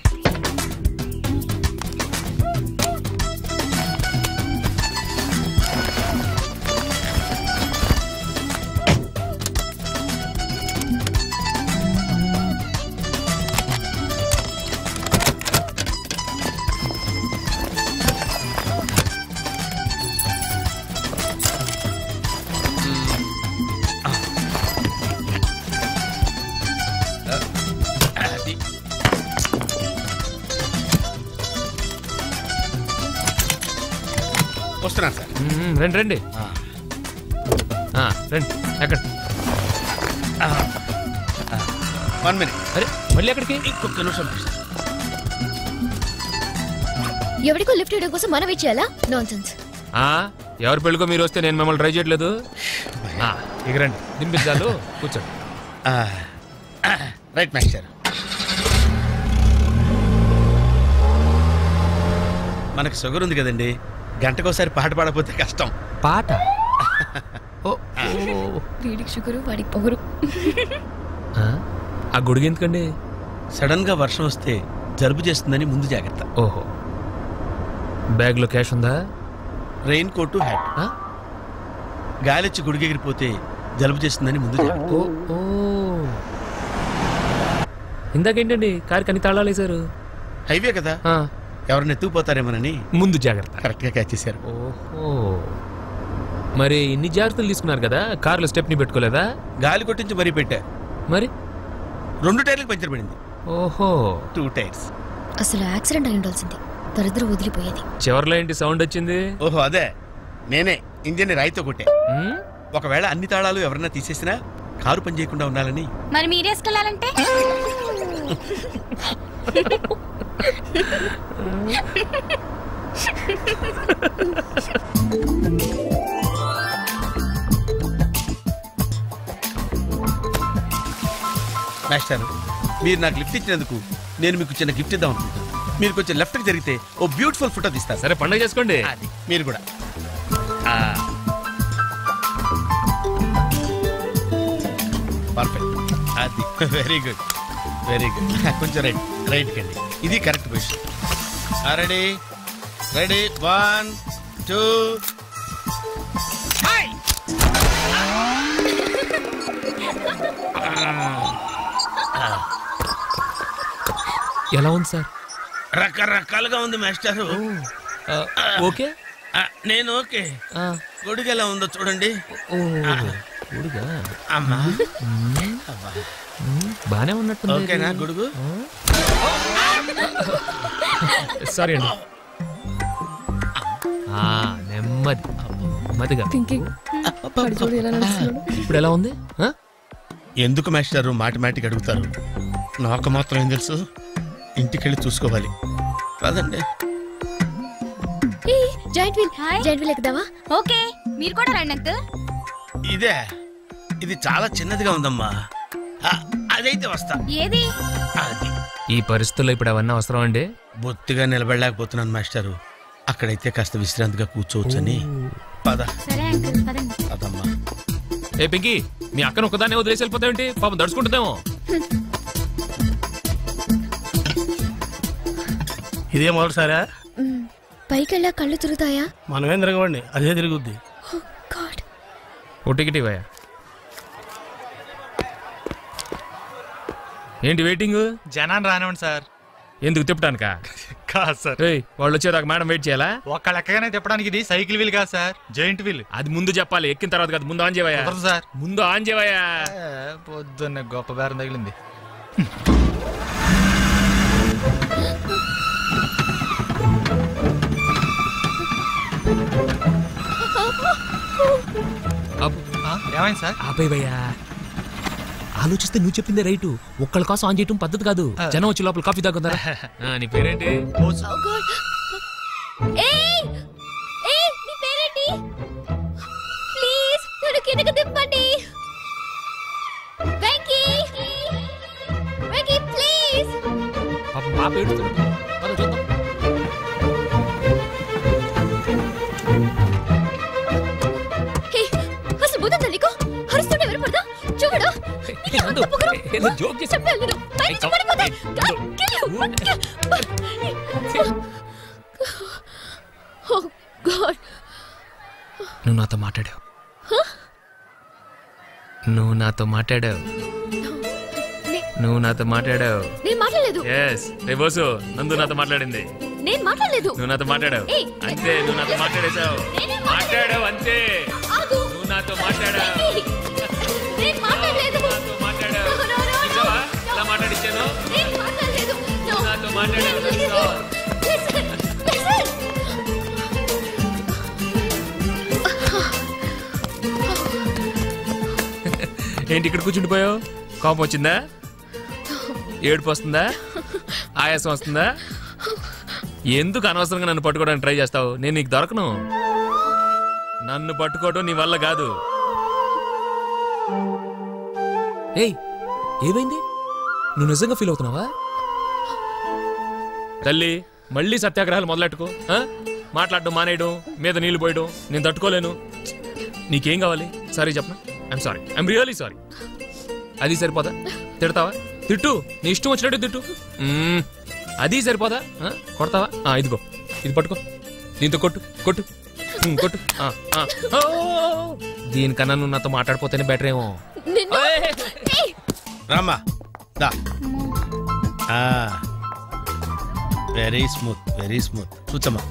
వస్తున్నాను సార్. రండి రండి రండి. ఎక్కడ? 1 minute. అరే మళ్ళీ ఎక్కడికి? ఇంకొక నిమిషం. ఎవరికో లిఫ్ట్ ఇవ్వడం కోసం మనం ఇచ్చేయాలా? నాన్సెన్స్. ఎవరి పెళ్ళికో మీరు వస్తే నేను మిమ్మల్ని ట్రై చేయట్లేదు. ఇక రండి, దింపించాలు, కూర్చోండి. Right master. మనకు షుగర్ ఉంది కదండి, గంటకోసారి పాట పాడకపోతే కష్టం. పాట? వీడికి షుగరు, వాడికి పొగరు. ఆ గొడుగు ఎందుకండి? సడన్ గా వర్షం వస్తే జలుబు చేస్తుందని ముందు జాగ్రత్త. ఓహో. బ్యాగ్ లో క్యాష్ ఉందా? Rain coat, hat. గాలిచ్చి గుడిగెగిరిపోతే జలుబు చేస్తుందని ముందు జాగ్రత్త. ఇందాకేంటండి కారు కని తాళాలు వేశారు? హైవే కదా, ఎవరిని ఎత్తుకుపోతారేమోనని ముందు జాగ్రత్త. కరెక్ట్ గా క్యాచ్ చేశారు. ఓహో. మరి ఇన్ని జాగ్రత్తలు తీసుకున్నారు కదా, కార్లో స్టెప్ని పెట్టుకోలేదా? గాలి కొట్టించి మరీ పెట్టా. మరి 2 టైర్లకు పంచర్ పడింది. ఓహో. 2 టైర్స్. అసలు యాక్సిడెంట్ అయి ఉండాల్సింది, దరిద్రం వదిలిపోయేది. చివర్లో ఏంటి సౌండ్ వచ్చింది? ఓహో అదే, నేనే ఇంజిన్ రాయితో కొట్టే. ఒకవేళ అన్ని తాళాలు ఎవరన్నా తీసేసినా కారు పని చేయకుండా ఉండాలని. మరి మీరేసుకెళ్ళాలంటే? మాస్టర్ మీరు నాకు లిఫ్ట్ ఇచ్చినందుకు నేను మీకు చిన్న గిఫ్ట్ ఇద్దాం అనుకుంటున్నాను. మీరు కొంచెం లెఫ్ట్కి జరిగితే ఓ బ్యూటిఫుల్ ఫోటో తీస్తారు. సరే పండుగ చేసుకోండి. అది మీరు కూడా పర్ఫెక్ట్. అది వెరీ గుడ్ వెరీ గుడ్. కొంచెం రైట్కి అండి. ఇది కరెక్ట్ పొజిషన్. Ready ready 1 2. ఎలా ఉంది సార్? రకరకాలుగా ఉంది మాస్టారు. ఓకే నేను ఓకే. గొడుగు ఎలా ఉందో చూడండి. అమ్మా బానే ఉన్నట్టు. ఓకేనా గొడుగు? సారీ అండి. నెమ్మది నెమ్మదిగా. ఇప్పుడు ఎలా ఉంది? ఎందుకు మాస్టారు మాటిమాటికి అడుగుతారు? నాకు మాత్రం ఏం తెలుసు. ఇంటికెళ్ళి చూసుకోవాలి. కాదండి జాయింట్ వీల్ ఎక్కుదావా? ఓకే, మీరు కూడా రండి అంకుల్. ఇదే ఇది చాలా చిన్నదిగా ఉందమ్మా. అదైతే వస్తా. ఏది? అది ఈ పరిస్థితుల్లో ఇప్పుడు అవన్నీ అవసరం అండి? బొత్తిగా నిలబడలేకపోతున్నాను మాస్టారు. అక్కడైతే కాస్త విశ్రాంతిగా కూర్చోవచ్చని. పద. సరే అంకుల్ పదండి. అదమ్మా. ఏ పింకీ, మీ అక్కను ఒకదాన్ని వదిలేసి వెళ్ళిపోతావేంటి? పాపం దడుచుకుంటుందేమో. ఇదే మొదటిసారా? పైకెళ్ళా కళ్ళు తిరుగుతాయా? మనమేం తిరగవండి, అదే తిరుగుద్ది. ఓ టికెట్ ఇవ్వయా. ఏంటి వెయిటింగ్? జనాన్ని రానివ్వండి సార్. ఎందుకు తిప్పటానికా? కాదు సార్. వాళ్ళు వచ్చేదాకా మేడం వెయిట్ చేయాలా? ఒక్క లెక్కగానే తిప్పడానికి ఇది సైకిల్ వీల్ కాదు సార్, జైంట్ వీల్. అది ముందు చెప్పాలి, ఎక్కిన తర్వాత కాదు. ముందు ఆన్ చేయవయ్యా సార్. ముందు ఆన్ చేయవయ్యా. పొద్దున్నే గొప్ప బేరం తగిలింది. ఏమైంది సార్? ఆపేవయ్యా. ఆలోచిస్తే నువ్వు చెప్పిందే రైటు. ఒక్కళ్ళ కోసం ఆన్ చేయటం పద్ధతి కాదు. జనం వచ్చి లోపల కాఫీ తాగుందా? నీ పేరేంటి? నువ్వు నాతో మాట్లాడావు. నువ్వు నాతో మాట్లాడావు. నువ్వు నాతో మాట్లాడావు. నేను మాట్లాడలేదు. రేబోసు నందు నాతో మాట్లాడింది. నేను మాట్లాడలేదు. నువ్వు నాతో మాట్లాడావు. అంతే, నువ్వు నాతో మాట్లాడేశావు. మాట్లాడావు అంతే. నువ్వు నాతో మాట్లాడావు. నేను మాట్లాడలేదు. నాతో మాట్లాడావు. ఎలా మాట్లాడించాను? నువ్వు నాతో మాట్లాడావు. ఏంటి ఇక్కడ కూర్చుండిపోయావు? కోపం వచ్చిందా? ఏడుపు వస్తుందా? ఆయాసం వస్తుందా? ఎందుకు అనవసరంగా నన్ను పట్టుకోవడానికి ట్రై చేస్తావు? నేను నీకు దొరకను. నన్ను పట్టుకోవడం నీ వల్ల కాదు. ఏయ్, ఏమైంది? నువ్వు నిజంగా ఫీల్ అవుతున్నావా? తల్లి, మళ్ళీ సత్యాగ్రహాలు మొదలెట్టుకో. మాట్లాడడం మానేయడం, మీద నీళ్లు పోయడం నేను తట్టుకోలేను. నీకేం కావాలి? సారీ చెప్పనా? I'm sorry, I'm really sorry. అది సరిపోదా? తిడతావా? తిట్టు, నీ ఇష్టం వచ్చినట్టు తిట్టు. అది సరిపోదా? కొడతావా? ఇదిగో, ఇది పట్టుకో, దీంతో కొట్టు కొట్టు కొట్టు. దీనికన్నా నువ్వు నాతో మాట్లాడిపోతేనే బెటర్ ఏమో. రామ్మా, దా. Very smooth, very smooth. కూర్చోమ్మా.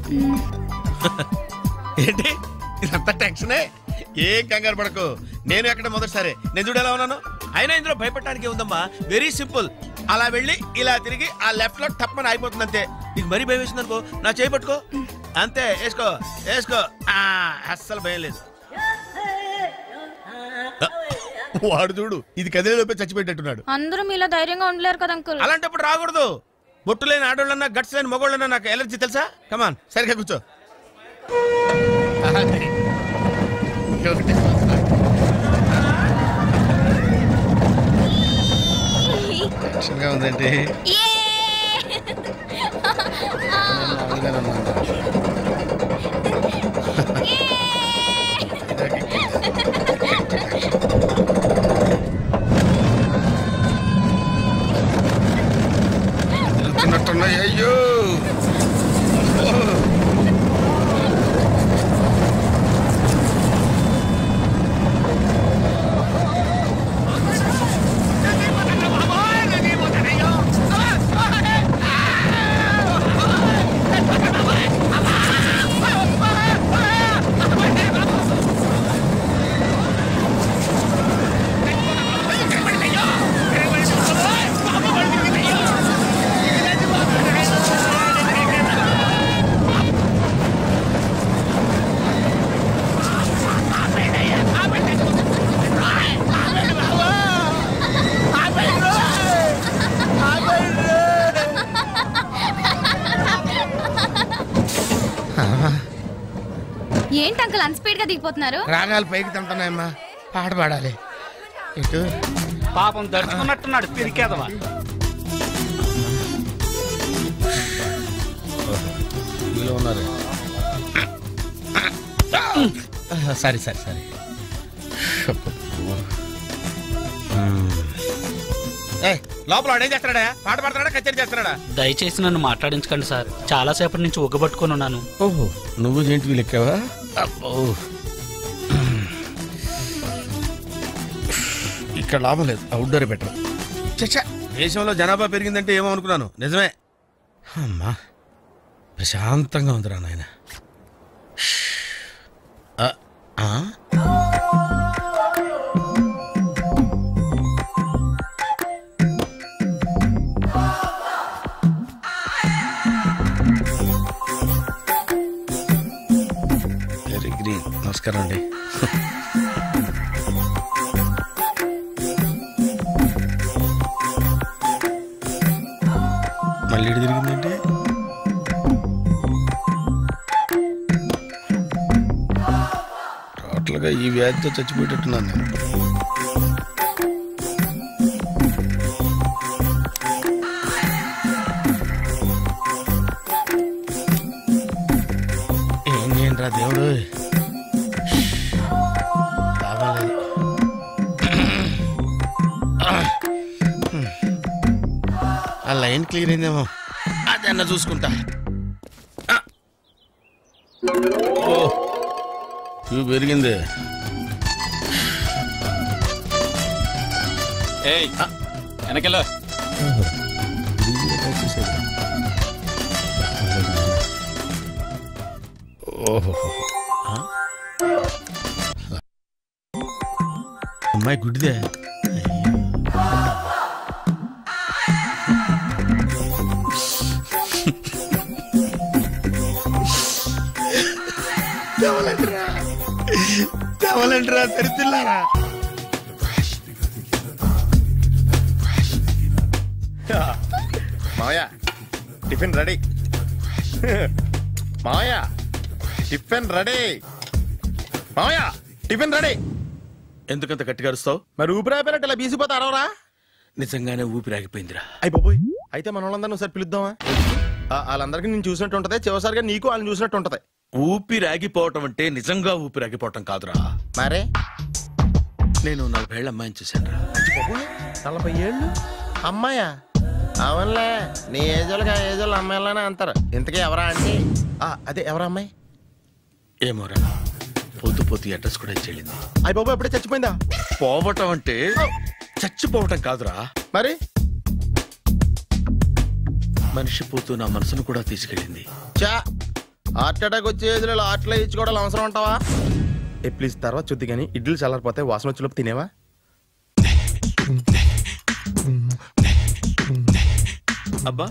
ఏంటి ఇదంతా టెన్షనే? ఏం కంగారు పడకు. నేను ఎక్కడ మొదటిసారి నేను చూడేలా ఉన్నాను. అయినా ఇందులో భయపడటానికి ఉందమ్మా. Very simple. అలా వెళ్ళి ఇలా తిరిగి ఆ లెఫ్ట్ లో టప్పని అయిపోతుంది అంతే. నీకు మరీ భయం వేసింది అనుకో, నా చేయి పట్టుకో అంతే. వేసుకో వేసుకో. అస్సలు భయం లేదు. వాడు చూడు, ఇది కదిలేలోపే చచ్చిపెట్టేట్టున్నాడు. అందరూ మీలా ధైర్యంగా ఉండలేరు కదా అంకుల్. అలాంటప్పుడు రాకూడదు. బొట్టు లేని ఆడోళ్ళన్నా గట్స్ లేని మగోళ్ళన్నా నాకు ఎలర్జీ తెలుసా? కమాన్ సరిగ్గా కూర్చో. టెన్షన్గా ఉందండి. తిరుగుతున్నట్టున్నాయి. అయ్యో ఏంటి అంకుల్ అన్స్పీడ్ గా దిగిపోతున్నారు? రాగాలు పైకి తింటున్నాయమ్మా, పాట పాడాలి. ఇటు పాపం దడుచుకున్నట్టున్నాడు పిరికేదవా. ఉన్నారు. సరే సరే సరే. లోపల ఏం చేస్తున్నాడా? పాట పాడుతున్నాడా, కచేరీ చేస్తున్నాడా? దయచేసి నన్ను మాట్లాడించకండి సార్, చాలా సేపటి నుంచి ఒగ్గబట్టుకొని ఉన్నాను. ఓహో, నువ్వు జెయింట్ వీల్ ఎక్కావా? ఇక్కడ లాభం లేదు, అవుట్డోర్ బెటర్. చచ్చా, దేశంలో జనాభా పెరిగిందంటే ఏమో అనుకున్నాను, నిజమే. అమ్మా ప్రశాంతంగా ఉందిరా నాయన. Very green. నమస్కారం అండి. మళ్ళీ తిరిగిందండి. టోటల్గా ఈ వ్యాధితో చచ్చిపోయేటట్టున్నాను నేను. ఏం చేయండిరా దేవుడు, కావాలి. ఆ లైన్ క్లియర్ అయిందేమో, అదన్న చూసుకుంటా. ట్యూబ్ పెరిగింది. వెనకెళ్ళ ఓహో, అమ్మాయి గుడ్డిదే. కావాలంటారా తెరిపిల్లారా? మావయ్య టిఫిన్ రెడీ. మావయ్య టిఫిన్ రెడీ. మావయ్య టిఫిన్ రెడీ. ఎందుకంత గట్టిగా అరుస్తావు? మరి ఊపిరి అయిపోయినట్టు ఇలా బీసిపోతే అరవరా? నిజంగానే ఊపిరాగిపోయిందిరా. అయిపోయి అయితే మన వాళ్ళందరినీ ఒకసారి పిలుద్దామా? వాళ్ళందరికీ నేను చూసినట్టు ఉంటది, చివరిసారిగా నీకు వాళ్ళని చూసినట్టు ఉంటది. ఊపిరాగిపోవటం అంటే నిజంగా ఊపిరాగిపోవటం కాదురా. మరే నేను 40 ఏళ్ళ అమ్మాయిని చూశాను. 40 ఏళ్ళు అమ్మాయా? అవునులే, నీ ఏజోళ్ళకి ఆ ఏజోళ్ళు అమ్మాయిలానే అంటారు. ఇంతకీ ఎవరా అంటే? అదే ఎవరా అమ్మాయి? ఏమోరా, పొద్దు పొద్దు అడ్రస్ కూడా చెల్లింది. అయ్య బాబు ఎప్పుడే చచ్చిపోయిందా? పోవటం అంటే చచ్చిపోవటం కాదురా, మరి మనిషి పోతూ నా మనసును కూడా తీసుకెళ్ళింది. చా, హార్ట్ అటాక్ వచ్చే ఏజ్లో హార్ట్లో ఇచ్చుకోవడం అవసరం అంటావా? ప్లీజ్ తర్వాత చూద్ది కానీ ఇడ్లీలు చల్లారిపోతే వాసన వచ్చేలోపు తినేవా? అబ్బా,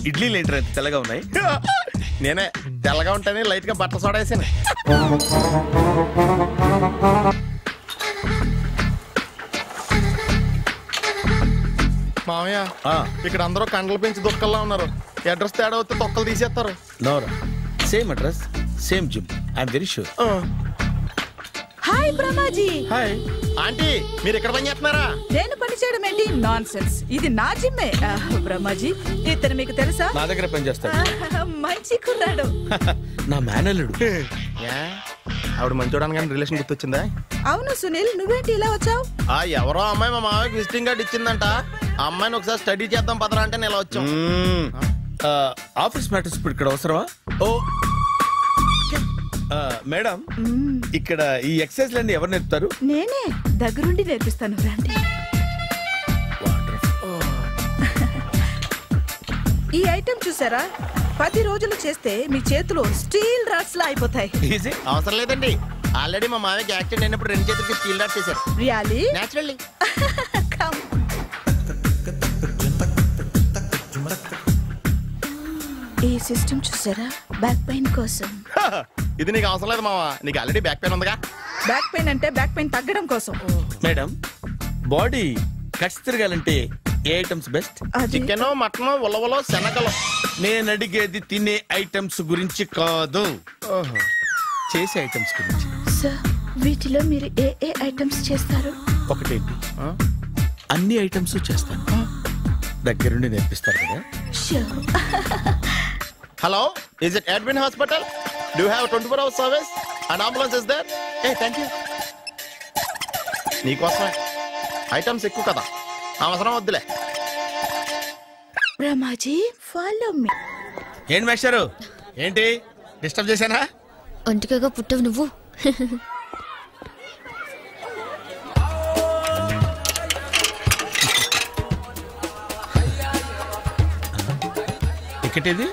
ఇడ్లీలు ఏంటి అంత తెల్లగా ఉన్నాయి? నేనే తెల్లగా ఉంటానే లైట్ గా బట్టలు సోడా వేసాను. మామయ్య ఇక్కడ అందరూ కండలు పెంచి దుక్కల్లా ఉన్నారు. అడ్రస్ తేడా వస్తే తొక్కలు తీసేస్తారు. నోరా same address same gym I'm very sure. Hi Brahmaji. Hi aunty, మీరు ఇక్కడ పని చేస్తున్నారా? నేను పని చేయడం ఏంటి? Nonsense. ఇది నా జిమ్మే. బ్రహ్మాజీ ఇతను మీకు తెలుసా? నా దగ్గర పని చేస్తాడు. మంచి కుర్రాడు. నా మేనల్లుడు. ఆవిడ మంచి చూడడానికి రిలేషన్ గుర్తొచ్చిందా? అవును సునీల్, నువ్వేంటి ఇలా వచ్చావు? ఎవరో అమ్మాయి మా మామయ్యకి విజిటింగ్ కార్డు ఇచ్చిందంట. ఆ అమ్మాయిని ఒకసారి స్టడీ చేద్దాం పదరా అంటే నేను ఇలా వచ్చాం. ఆఫీస్ మ్యాటర్స్ ఇప్పుడు ఇక్కడ అవసరమా? ఓ మేడం, ఇక్కడ ఈ ఎక్సర్సైజ్ లన్నీ ఎవరు నేర్పుతారు? నేనే దగ్గరుండి నేర్పిస్తాను, రండి. ఈ ఐటెం చూసారా? 10 రోజులు చేస్తే మీ చేతులు స్టీల్ రాడ్స్ లా అయిపోతాయి. అవసరం లేదండి, ఆల్రెడీ మా మామయ్యకి యాక్సిడెంట్ అయినప్పుడు 2 చేతులకి స్టీల్ రాడ్ చేశారు. రియల్లీ? నేచురల్లీ. ఈ సిస్టమ్ చూసారా? బ్యాక్ పెయిన్ కోసం. ఇది నీకు అవసరం లేదు మావా, నీకు ఆల్రెడీ బ్యాక్ పెయిన్ ఉందిగా. బ్యాక్ పెయిన్ అంటే బ్యాక్ పెయిన్ తగ్గడం కోసం. మేడం, బాడీ కట్స్ తిరగాలంటే ఏ ఐటమ్స్ బెస్ట్? చికెన్, మటన్, ఉలవలో, శనగలు. నేను అడిగేది తినే ఐటమ్స్ గురించి కాదు, చేసే ఐటమ్స్ గురించి. సార్, వీటిలో మీరు ఏ ఐటమ్స్ చేస్తారు? ఒకటేంటి, అన్ని ఐటమ్స్ చేస్తాను. దగ్గరుండి నేర్పిస్తారు కదా. Hello, is it Edwin Hospital? Do you have a 24-hour service? An ambulance is there? Hey, thank you. నీకోసమే. ఐటమ్స్ ఎక్కువ కదా, అవసరం వద్దులే. Brahmaji, follow me. ఏంటి మేస్టారు, ఏంటి డిస్టర్బ్ చేశానా? ఒంటికగా పుట్టవు నువ్వు. టికెట్ ఇది?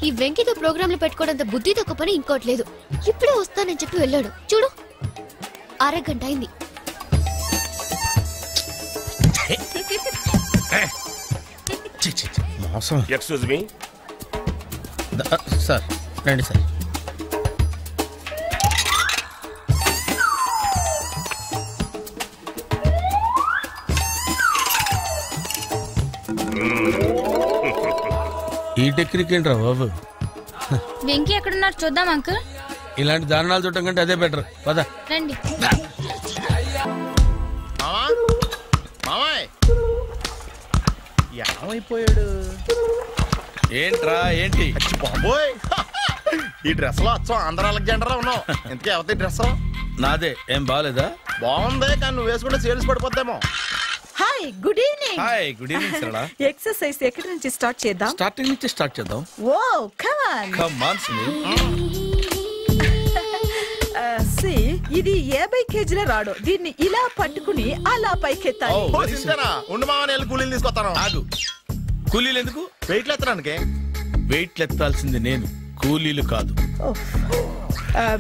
ఈ వెంకితో ప్రోగ్రాంలు పెట్టుకోవడంత బుద్ధి తక్కువ పని ఇంకోటి లేదు. ఇప్పుడే వస్తానని చెప్పి వెళ్ళాడు చూడు, అరగంట అయింది. ఎక్స్క్యూజ్ మీ సార్, రండి సార్. ఈ టెక్నిక్ ఏంట్రా బాబు? వెంకీ ఎక్కడున్నారు చూద్దాం అంకుల్. ఇలాంటి దారుణాలు చూడటం కంటే అదే బెటర్. పద రండి. ఏమైపోయాడు? ఏంట్రా ఏంటి? బాబోయ్, ఈ డ్రెస్ లో వచ్చాం ఆంధ్ర అలెగ్జాండర్ ఉన్నావు. ఇంతకీ ఎవరి డ్రెస్? నాదే. ఏం బాగాలేదా? బాగుంది, కానీ నువ్వు వేసుకుంటే సేల్స్ పడిపోద్దేమో. Hi, good evening. Hi, good evening Sarala. Exercise ఎక్కడి నుంచి స్టార్ట్ చేద్దాం? స్టార్టింగ్ నుంచి స్టార్ట్ చేద్దాం. Oh come on. Come on Sunil. ఇది 50 కేజీల రాడు. దీన్ని ఇలా పట్టుకుని అలా పైకెత్తాలి. ఉండు మామ, నేను కూలీలు తీసుకొస్తాను. ఆగు, కూలీలు ఎందుకు? వెయిట్లు ఎత్తడానికి. వెయిట్లు ఎత్తాల్సింది నేను, కూలీలు కాదు.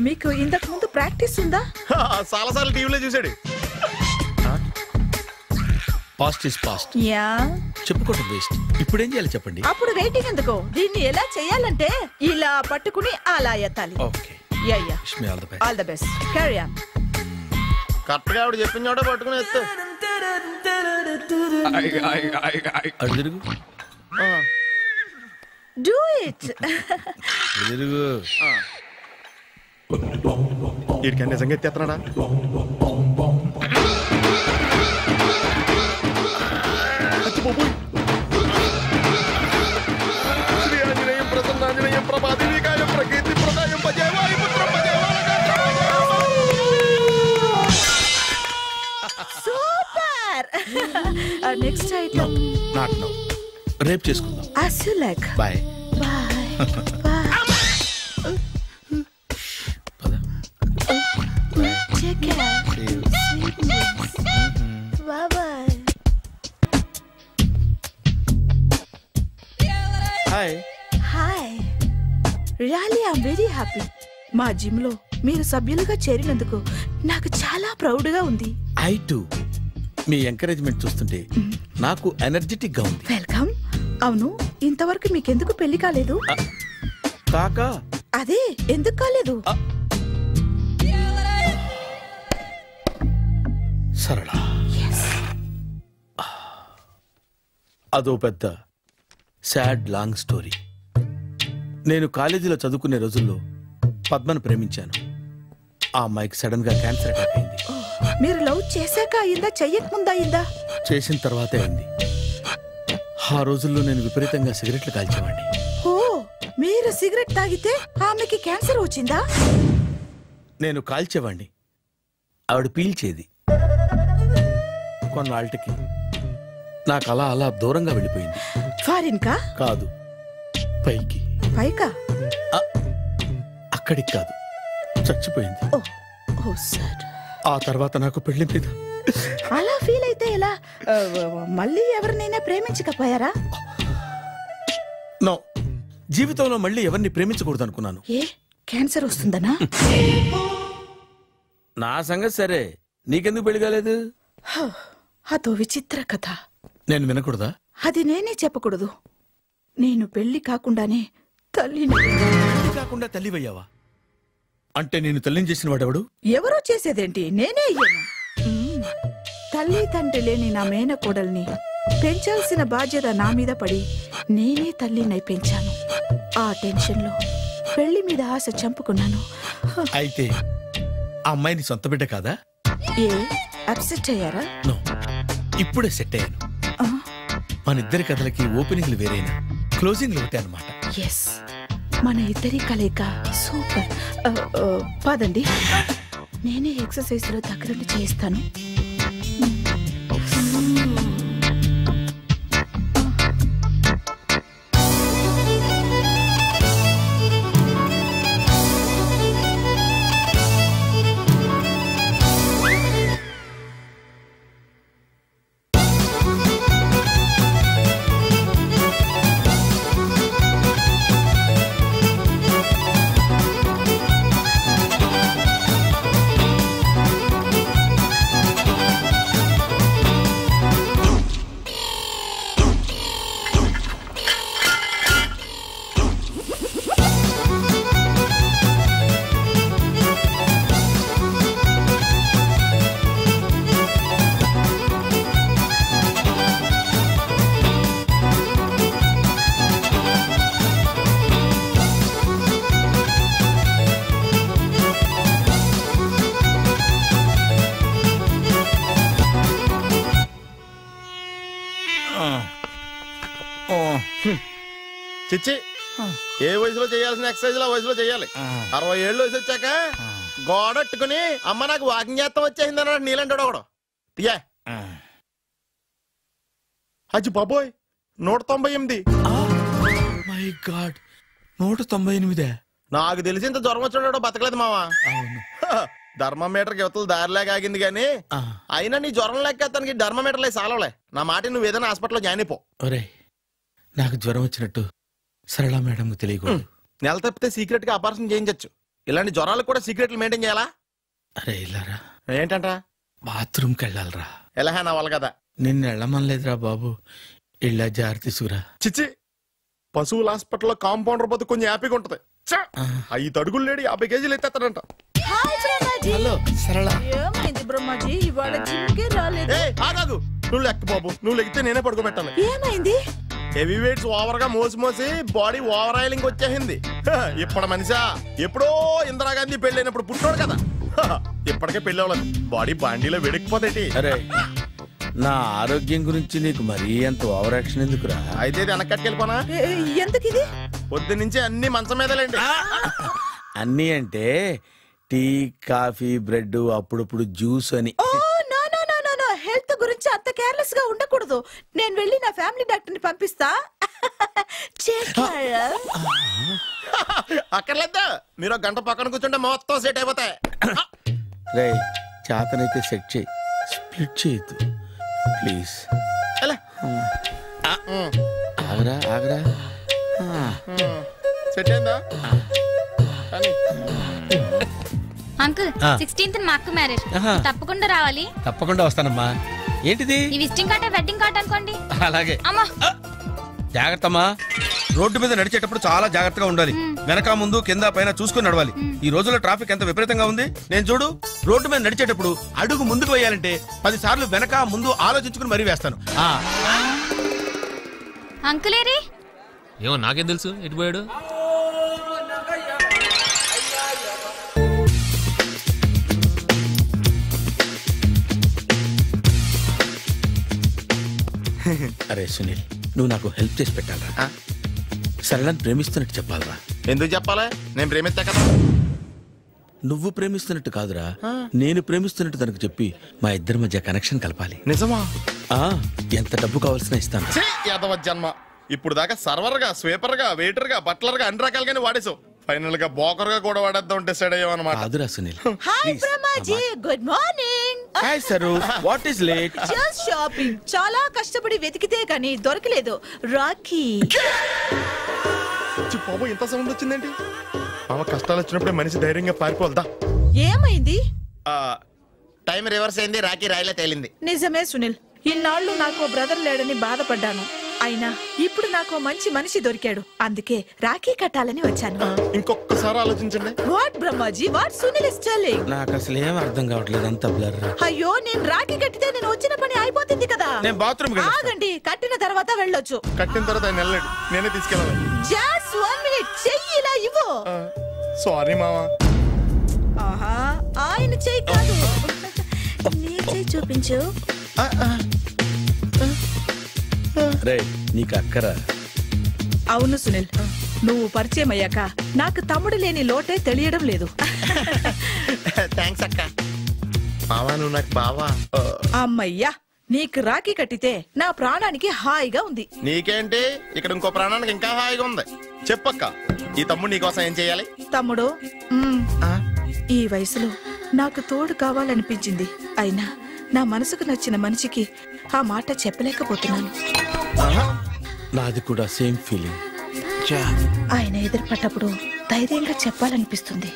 మీకు ఇంతకు ముందు ప్రాక్టీస్ ఉందా? చాలా సార్లు టీవీలో చూసాడు. Past is past. యా, చెప్పుకోవటం వేస్ట్. ఇప్పుడు ఏం చేయాలి చెప్పండి? అప్పుడు వెయిటింగ్ ఎందుకు? దీన్ని ఎలా చేయాలంటే ఇలా పట్టుకుని అలా ఎత్తాలి. Okay, yeah yeah. Wish me all the best. All the best. Carry on. Correct గా ఆవిడ చెప్పిన చోట పట్టుకుని ఎత్తు. అటు తిరుగు. Do it. తిరుగు. వీడికి నిజంగా ఎత్తేస్తున్నాడా? శ్రీ ఆంజనేయం ప్రసన్నాంజనేయం ప్రభాదేవికాయం ప్రకీర్తి ప్రదాయం భజేవాయ పుత్రం super. Next item. Not now, రేపు చేసుకుందాం. as you like. Bye. Take care. Sweetness. Bye bye. Hi. Hi. Really I'm very happy. మా జిమ్ లో మీరు సభ్యులుగా చేరినందుకు నాకు చాలా ప్రౌడ్ గా ఉంది. I to. మీ ఎంకరేజ్మెంట్ చూస్తుంటే నాకు ఎనర్జెటిక్ గా ఉంది. వెల్కమ్. అవును, ఇంతవరకు మీకెందుకు పెళ్లి కాలేదు? కాకా. అదే ఎందుకు కాలేదు? సరళ, అదో పెద్ద సాడ్ లాంగ్ స్టోరీ. నేను కాలేజీలో చదువుకునే రోజుల్లో పద్మను ప్రేమించాను. ఆ అమ్మాయికి సడన్ గా క్యాన్సర్ అటాక్ అయింది. మీరు లవ్ చేశాక అయిందా, చెయ్యక ముందా అయిందా? చేసిన తర్వాతే అయింది. ఆ రోజుల్లో నేను విపరీతంగా సిగరెట్లు కాల్చేవాడిని. ఓ, మీరు సిగరెట్ తాగితే ఆమెకి క్యాన్సర్ వచ్చిందా? నేను కాల్చేవాణ్ణి, ఆవిడ పీల్చేది. కొన్నాళ్ళకి నాకు అలా అలా దూరంగా వెళ్ళిపోయింది. ఫారిన్ కా? కాదు, పైకి. పైకా? అక్కడికి కాదు, చచ్చిపోయింది. ఓ సార్. ఆ తర్వాత నాకు పెళ్లి మీద. అలా ఫీల్ అయితే ఎలా? మళ్ళీ ఎవరినైనా ప్రేమించకపోయారా? నో, జీవితంలో మళ్ళీ ఎవరిని ప్రేమించకూడదు అనుకున్నాను. ఏ, క్యాన్సర్ వస్తుందనా? నా సంగతి సరే, నీకెందుకు పెళ్లి కాలేదు? అదో విచిత్ర కథ. నేను వినకూడదా? అది నేనే చెప్పకూడదు. నేను పెళ్లి కాకుండానే తల్లిని. పెళ్లి కాకుండా తల్లివయ్యావా? అంటే నేను తల్లిని చేసిన వాడెవడు? ఎవరో చేసేదేంటి, నేనే అయ్యాను. తల్లి తండ్రి లేని నా మేనకోడల్ని పెంచాల్సిన బాధ్యత నా మీద పడి నేనే తల్లినై పెంచాను. ఆ టెన్షన్లో పెళ్లి మీద ఆశ చంపుకున్నాను. అయితే ఆ అమ్మాయిని సొంత బిడ్డ కాదా? ఏ, అప్సెట్ అయ్యారా? నో, ఇప్పుడే సెట్ అయ్యాను. మన ఇద్దరి కథలకి ఓపెనింగ్లు వేరేనా, క్లోజింగ్లు ఒకటే అన్నమాట. ఎస్, మన ఇద్దరి కలయిక సూపర్. పదండి, నేనే ఎక్సర్సైజ్ లో దగ్గరుండి చేయిస్తాను. చిచ్చి, ఏ వయసులో చేయాల్సిన ఎక్సర్సైజ్ ఆ వయసులో చేయాలి. 60 ఏళ్ళు వయసు వచ్చాక గోడట్టుకుని అమ్మ నాకు వాకింగ్ చేస్తాం వచ్చేసింది అన్నాడు నీలంటాడు ఒకడు. తీయా అచ్చి బాబోయ్, 198. My God, 198. నాకు తెలిసి ఇంత జ్వరం వచ్చాడో బతకలేదు మావా. ధర్మమీటర్కి యువతలు దారిలాగా ఆగింది గానీ అయినా నీ జ్వరం లెక్క తనకి ధర్మమీటర్లే సాలవలే. నా మాట నువ్వు ఏదైనా హాస్పిటల్లో జాయిన్ అయిపో. ఒరే, నాకు జ్వరం వచ్చినట్టు సరళ మేడం తెలియకూడదు. నెల తప్పితే సీక్రెట్ గా ఆపరేషన్ చేయించచ్చు. ఇలాంటి జ్వరాలకు కూడా సీక్రెట్లు మెయింటైన్ చేయాలా? అరే ఇల్లారా, ఏంటంటరా? బాత్రూమ్కి వెళ్ళాలరా. ఎలా నా వాళ్ళ కదా, నిన్ను వెళ్ళమనలేదురా బాబు. ఇళ్ళ జారి తీసుకురా. చిచ్చి, పశువుల హాస్పిటల్లో కాంపౌండర్ పోతే కొంచెం హ్యాపీగా ఉంటది. 5 అడుగులు లేడి 50 కేజీలు ఎత్తేస్తాడంట. హలో సరళ. ఏమైంది బ్రహ్మాజీ, ఇవాళ జిమ్కే రాలేదు? ఆగాగు, నువ్వు లెక్క బాబు. నువ్వు లెక్కితే నేనే పడుకోబెట్టాలి. ఏమైంది? హెవీ వెయిట్స్ ఓవర్ గా మోసి బాడీ ఓవర్ ఆయిలింగ్ వచ్చేసింది. ఇప్పుడు మనిషా ఎప్పుడో ఇందిరాగాంధీ పెళ్ళైనప్పుడు పుట్టాడు కదా, ఇప్పటికే పెళ్ళి అవ్వలేదు. బాడీ బాండీలో వెడికిపోతేటి. అరే, నా ఆరోగ్యం గురించి నీకు మరీ అంత ఓవర్ యాక్షన్ ఎందుకురా? అయితే ఇది వెనకట్టుకెళ్ళిపోనా? ఎందుకు ఇది? పొద్దు నుంచి అన్ని మంచం మీదలేండి. అన్నీ అంటే టీ, కాఫీ, బ్రెడ్, అప్పుడప్పుడు జ్యూస్ అని. హెల్త్ గురించి అంత కేర్లెస్ గా ఉండకూడదు. నేను వెళ్ళి నా ఫ్యామిలీ డాక్టర్ ని పంపిస్తా. అక్కర్లేదా, మీరు 1 గంట పక్కన కూర్చుంటే మొత్తం సెట్ అయిపోతాయి. రే, చేతనైతే సెట్ చేయి, స్ప్లిట్ చేయొద్దు ప్లీజ్. ఆగరా ఆగరా. సెట్ అయిందా? అంకుల్, 16th మా అక్క మ్యారేజ్, తప్పకుండా రావాలి. తప్పకుండా వస్తానమ్మా. ఏంటిది? ఈ విజిటింగ్ కార్డ్ వెడ్డింగ్ కార్డ్ అనుకోండి. అలాగే. అమ్మా జాగ్రత్తమ్మా. రోడ్డు మీద నడిచేటప్పుడు చాలా జాగ్రత్తగా ఉండాలి. వెనక ముందు కింద పైన చూసుకుని నడవాలి. ఈ రోజుల్లో ట్రాఫిక్ ఎంత విపరీతంగా ఉంది. నేను చూడు, రోడ్డు మీద నడిచేటప్పుడు అడుగు ముందుకు వేయాలంటే 10 సార్లు వెనక ముందు ఆలోచించుకుని మరీ వేస్తాను. అంకులేరి ఏమో నాకేం తెలుసు ఎటు పోయాడు. అరే సునీల్, నువ్వు నాకు హెల్ప్ చేసి పెట్టాలరా. సరళని ప్రేమిస్తున్నట్టు చెప్పాలరా. ఎందుకు చెప్పాలి? నేను ప్రేమిస్తా కదా. నువ్వు ప్రేమిస్తున్నట్టు కాదురా, నేను ప్రేమిస్తున్నట్టు తనకు చెప్పి మా ఇద్దరి మధ్య కనెక్షన్ కలపాలి. నిజమా? ఎంత డబ్బు కావాల్సిన ఇస్తాను. యాదవ జన్మ. ఇప్పుడు దాకా సర్వర్ గా, స్వీపర్ గా, వెయిటర్ గా, బట్లర్ గా అన్ని రకాలుగానే వాడేసావు. ఫైనల్ గా బోకర్ గా కూడా వాడేద్దాం డిసైడ్ అయ్యావు అన్నమాట. కాదురా Sunil. Hi Brahmaji, good morning. Hi sir, what is late? Just shopping. చాలా కష్టపడి వెతికితే కానీ దొరకలేదు. రాఖీ. బాబు ఇంత సౌండ్ వచ్చిందేంటి? మామ కష్టాలు వచ్చినప్పుడే మనిషి ధైర్యంగా పారిపోల్దా. ఏమైంది? టైం రివర్స్ అయింది. రాఖీ రాయిలా తేలింది. నిజమే సునీల్, ఇన్నాళ్ళు నాకు బ్రదర్ లేడని బాధపడ్డాను. అయినా ఇప్పుడు నాకు మంచి మనిషి దొరికాడు. అందుకే రాఖీ కట్టాలని వచ్చాను. ఇంకొకసారి ఆలోచించండి. What Brahmaji, what Sunil is telling? నాకు అసలు ఏం అర్థం కావట్లేదు, అంత బ్లర్. అయ్యో, నేను రాఖీ కట్టితే నేను వచ్చిన పని అయిపోతుంది కదా. నేను బాత్రూమ్ ఆగండి, కట్టిన తర్వాత వెళ్ళొచ్చు. కట్టిన తర్వాత ఆయన వెళ్ళాడు, నేనే తీసుకెళ్ళాలి. జస్ట్ 1 మినిట్, చెయ్యి ఇలా ఇవ్వు. సారీ మామా. ఆహా, ఆయన చెయ్యి కాదు, నీ చెయ్యి చూపించు. రే, నీకు అక్కరా? అవును సునీల్, నువ్వు పరిచయం అయ్యాక నాకు తమ్ముడు లేని లోటే తెలియడం లేదు. థ్యాంక్స్ అక్క. మావా, నువ్వు నాకు బావా. అమ్మయ్యా, నీకు రాఖీ కట్టితే నా ప్రాణానికి హాయిగా ఉంది. నీకేంటి, ఇక్కడ ఇంకో ప్రాణానికి ఇంకా హాయిగా ఉంది. చెప్పక్క, ఈ తమ్ముడు నీకోసం ఏం చేయాలి? తమ్ముడు, ఈ వయసులో నాకు తోడు కావాలనిపించింది. అయినా నా మనసుకు నచ్చిన మనిషికి ఆ మాట చెప్పలేకపోతున్నాను. నాది కూడా సేమ్ ఫీలింగ్. ఆయన ఎదురుపడ్డప్పుడు ధైర్యంగా చెప్పాలనిపిస్తుంది.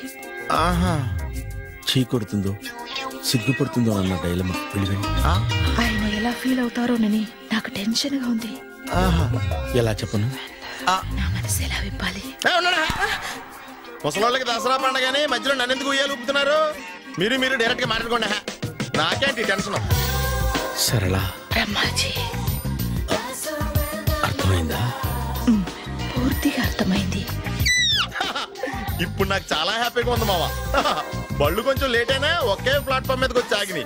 చీ కొడుతుందో సిగ్గుపడుతుందో అన్న డైలమా. ఆయన ఎలా ఫీల్ అవుతారోనని నాకు టెన్షన్ గా ఉంది. ఎలా చెప్పను? నా మనసు ఎలా విప్పాలి? ముసలోళ్ళకి దసరా పండగని మధ్యలో నన్ను ఎందుకు ఉయ్యాలు ఊపుతున్నారు? మీరు డైరెక్ట్ గా మాట్లాడుకోండి. నాకేంటి టెన్షన్? సరళ, బ్రహ్మాజీ, అర్థమైందా? పూర్తిగా అర్థమైంది. ఇప్పుడు నాకు చాలా హ్యాపీగా ఉంది మావా. బళ్ళు కొంచెం లేట్ అయినా ఒకే ప్లాట్ఫామ్ మీదకి వచ్చి ఆగినాయి.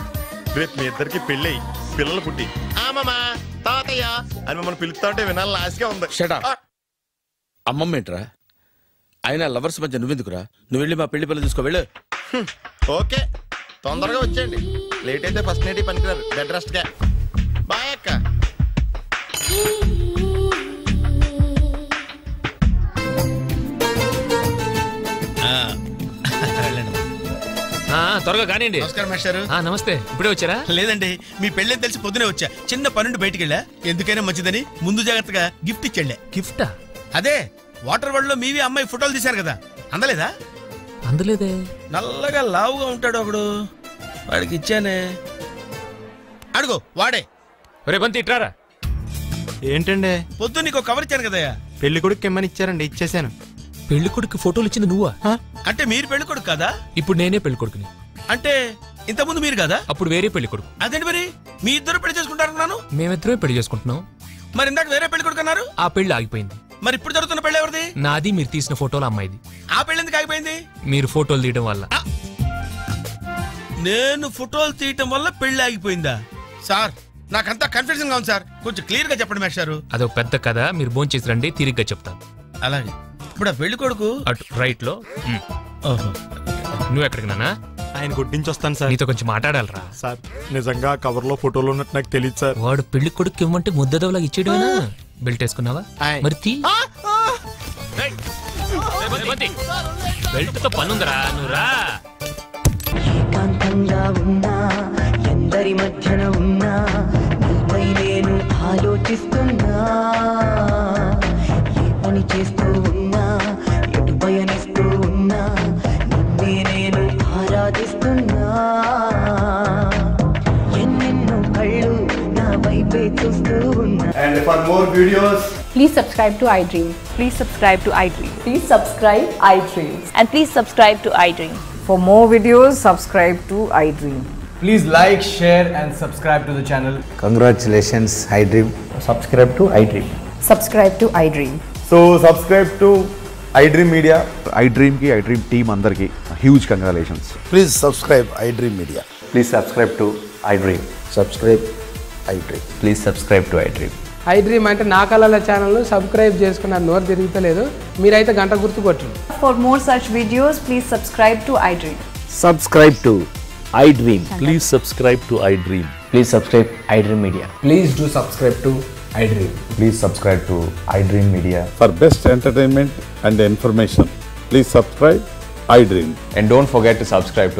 రేపు మీ ఇద్దరికి పెళ్ళి పిల్లలు పుట్టి మామా తాతయ్య అని మమ్మల్ని పిలుస్తా ఉంటే వినాలని ఆశగా ఉంది. అమ్మమ్మ ఏంట్రా? అయినా లవర్స్ మధ్య నువ్వెందుకురా? నువ్వు వెళ్ళి మా పెళ్లి పిల్లలు చూసుకో, వెళ్ళు. ఓకే, తొందరగా వచ్చేయండి. లేట్ అయితే ఫస్ట్ నైట్ పనికిరారు. బెడ్ రెస్ట్ గా. బాయ్ అక్క. త్వరగా కానివ్వండి. నమస్కారం మాస్టారు. నమస్తే. ఇప్పుడే వచ్చారా? లేదండి, మీ పెళ్ళని తెలిసి పొద్దునే వచ్చా. చిన్న పనుండి బయటికి వెళ్ళా. ఎందుకైనా మంచిదని ముందు జాగ్రత్తగా గిఫ్ట్ ఇచ్చాళ్లే. గిఫ్టా? అదే వాటర్ వరల్డ్ లో మీవి అమ్మాయి ఫోటోలు తీశారు కదా, అందలేదా? అందలేదే. నల్లగా లావుగా ఉంటాడు ఒకడు, వాడికి ఇచ్చానే. అడుగు, వాడే. రే బంతి, ఇట్రారా. ఏంటండి? పొద్దు నీకు కవర్ ఇచ్చాను కదయ్యా. పెళ్లి కొడుకు ఇమ్మని ఇచ్చారండి, ఇచ్చేసాను. పెళ్లి కొడుకు ఫోటోలు ఇచ్చింది నువ్వా? అంటే మీరు పెళ్లి కొడుకు కదా? ఇప్పుడు నేనే పెళ్లి కొడుకుని. అంటే ఇంతకుముందు మీరు కదా? అప్పుడు వేరే పెళ్లి కొడుకు. అదేంటి మరి మీ ఇద్దరు పెళ్లి చేసుకుంటారన్నాను? మేమిద్దరే పెళ్లి చేసుకుంటున్నాం. మరి ఇందాక వేరే పెళ్లి కొడుకు అన్నారు? ఆ పెళ్లి ఆగిపోయింది. మరి ఇప్పుడు జరుగుతున్న పెళ్లి ఎవరిది? నాది. మీరు తీసిన ఫోటోలు అమ్మాయిది. ఆ పెళ్లి ఎందుకు ఆగిపోయింది? మీరు ఫోటోలు తీయడం వల్ల. నేను ఫోటోలు తీయటం వల్ల పెళ్లి ఆగిపోయిందా? సార్, నాకంతా కన్ఫ్యూజన్ గా ఉంది సార్, కొంచెం క్లియర్ గా చెప్పండి మాస్టారు. అదొక పెద్ద కథ, మీరు భోంచేసి చేసి రండి, తిరిగ్గా చెప్తాను. అలాగే. ఇప్పుడు ఆ పెళ్లి కొడుకు అటు రైట్ లో. నువ్వు ఎక్కడికి నానా? ఆయన గుడ్డించి వస్తాను సార్. నీతో కొంచెం మాట్లాడాలరా. సార్, నిజంగా కవర్ లో ఫోటోలు ఉన్నట్టు నాకు తెలియదు సార్. వాడు పెళ్లి కొడుకు ఇవ్వమంటే ముద్దదవలాగా ఇచ్చేయడమేనా? బెల్ట్ వేసుకున్నావా? మరి తీ. బెల్ట్ తో పనుందరా, నువ్వు రా. ఏకాంతంగా ఉన్నా, ఎందరి మధ్యన ఉన్నా, నీపై నేను ఆలోచిస్తున్నా. ఏ పని చేస్తూ ఉన్నా, ఎటు పయనిస్తూ ఉన్నా, నిన్నే నేను ఆరాధిస్తున్నా. ఎన్నెన్నో కళ్ళు నా వైపే చూస్తూ ఉన్నా. And for more videos Please subscribe to iDream. Please subscribe to iDream. Please subscribe iDream. And please subscribe to iDream. For more videos, subscribe to iDream. Please like, share and subscribe to the channel. Congratulations, iDream. Subscribe to iDream. Subscribe to iDream. So subscribe to iDream Media. iDream ki iDream team andarki huge congratulations. Please subscribe iDream Media. Please subscribe to iDream. Subscribe iDream. Please subscribe to iDream. iDream అంటే నా కళల channel subscribe చేసుకున్న నోరు తిరుగుతలేదు మీరైతే గంట గుర్తు కొట్టండి. For more such videos, please subscribe to iDream. Subscribe to iDream. Please subscribe to iDream. Please subscribe iDream Media. Please do subscribe to iDream. Please subscribe to iDream Media. For best entertainment and information, please subscribe iDream. And don't forget to subscribe to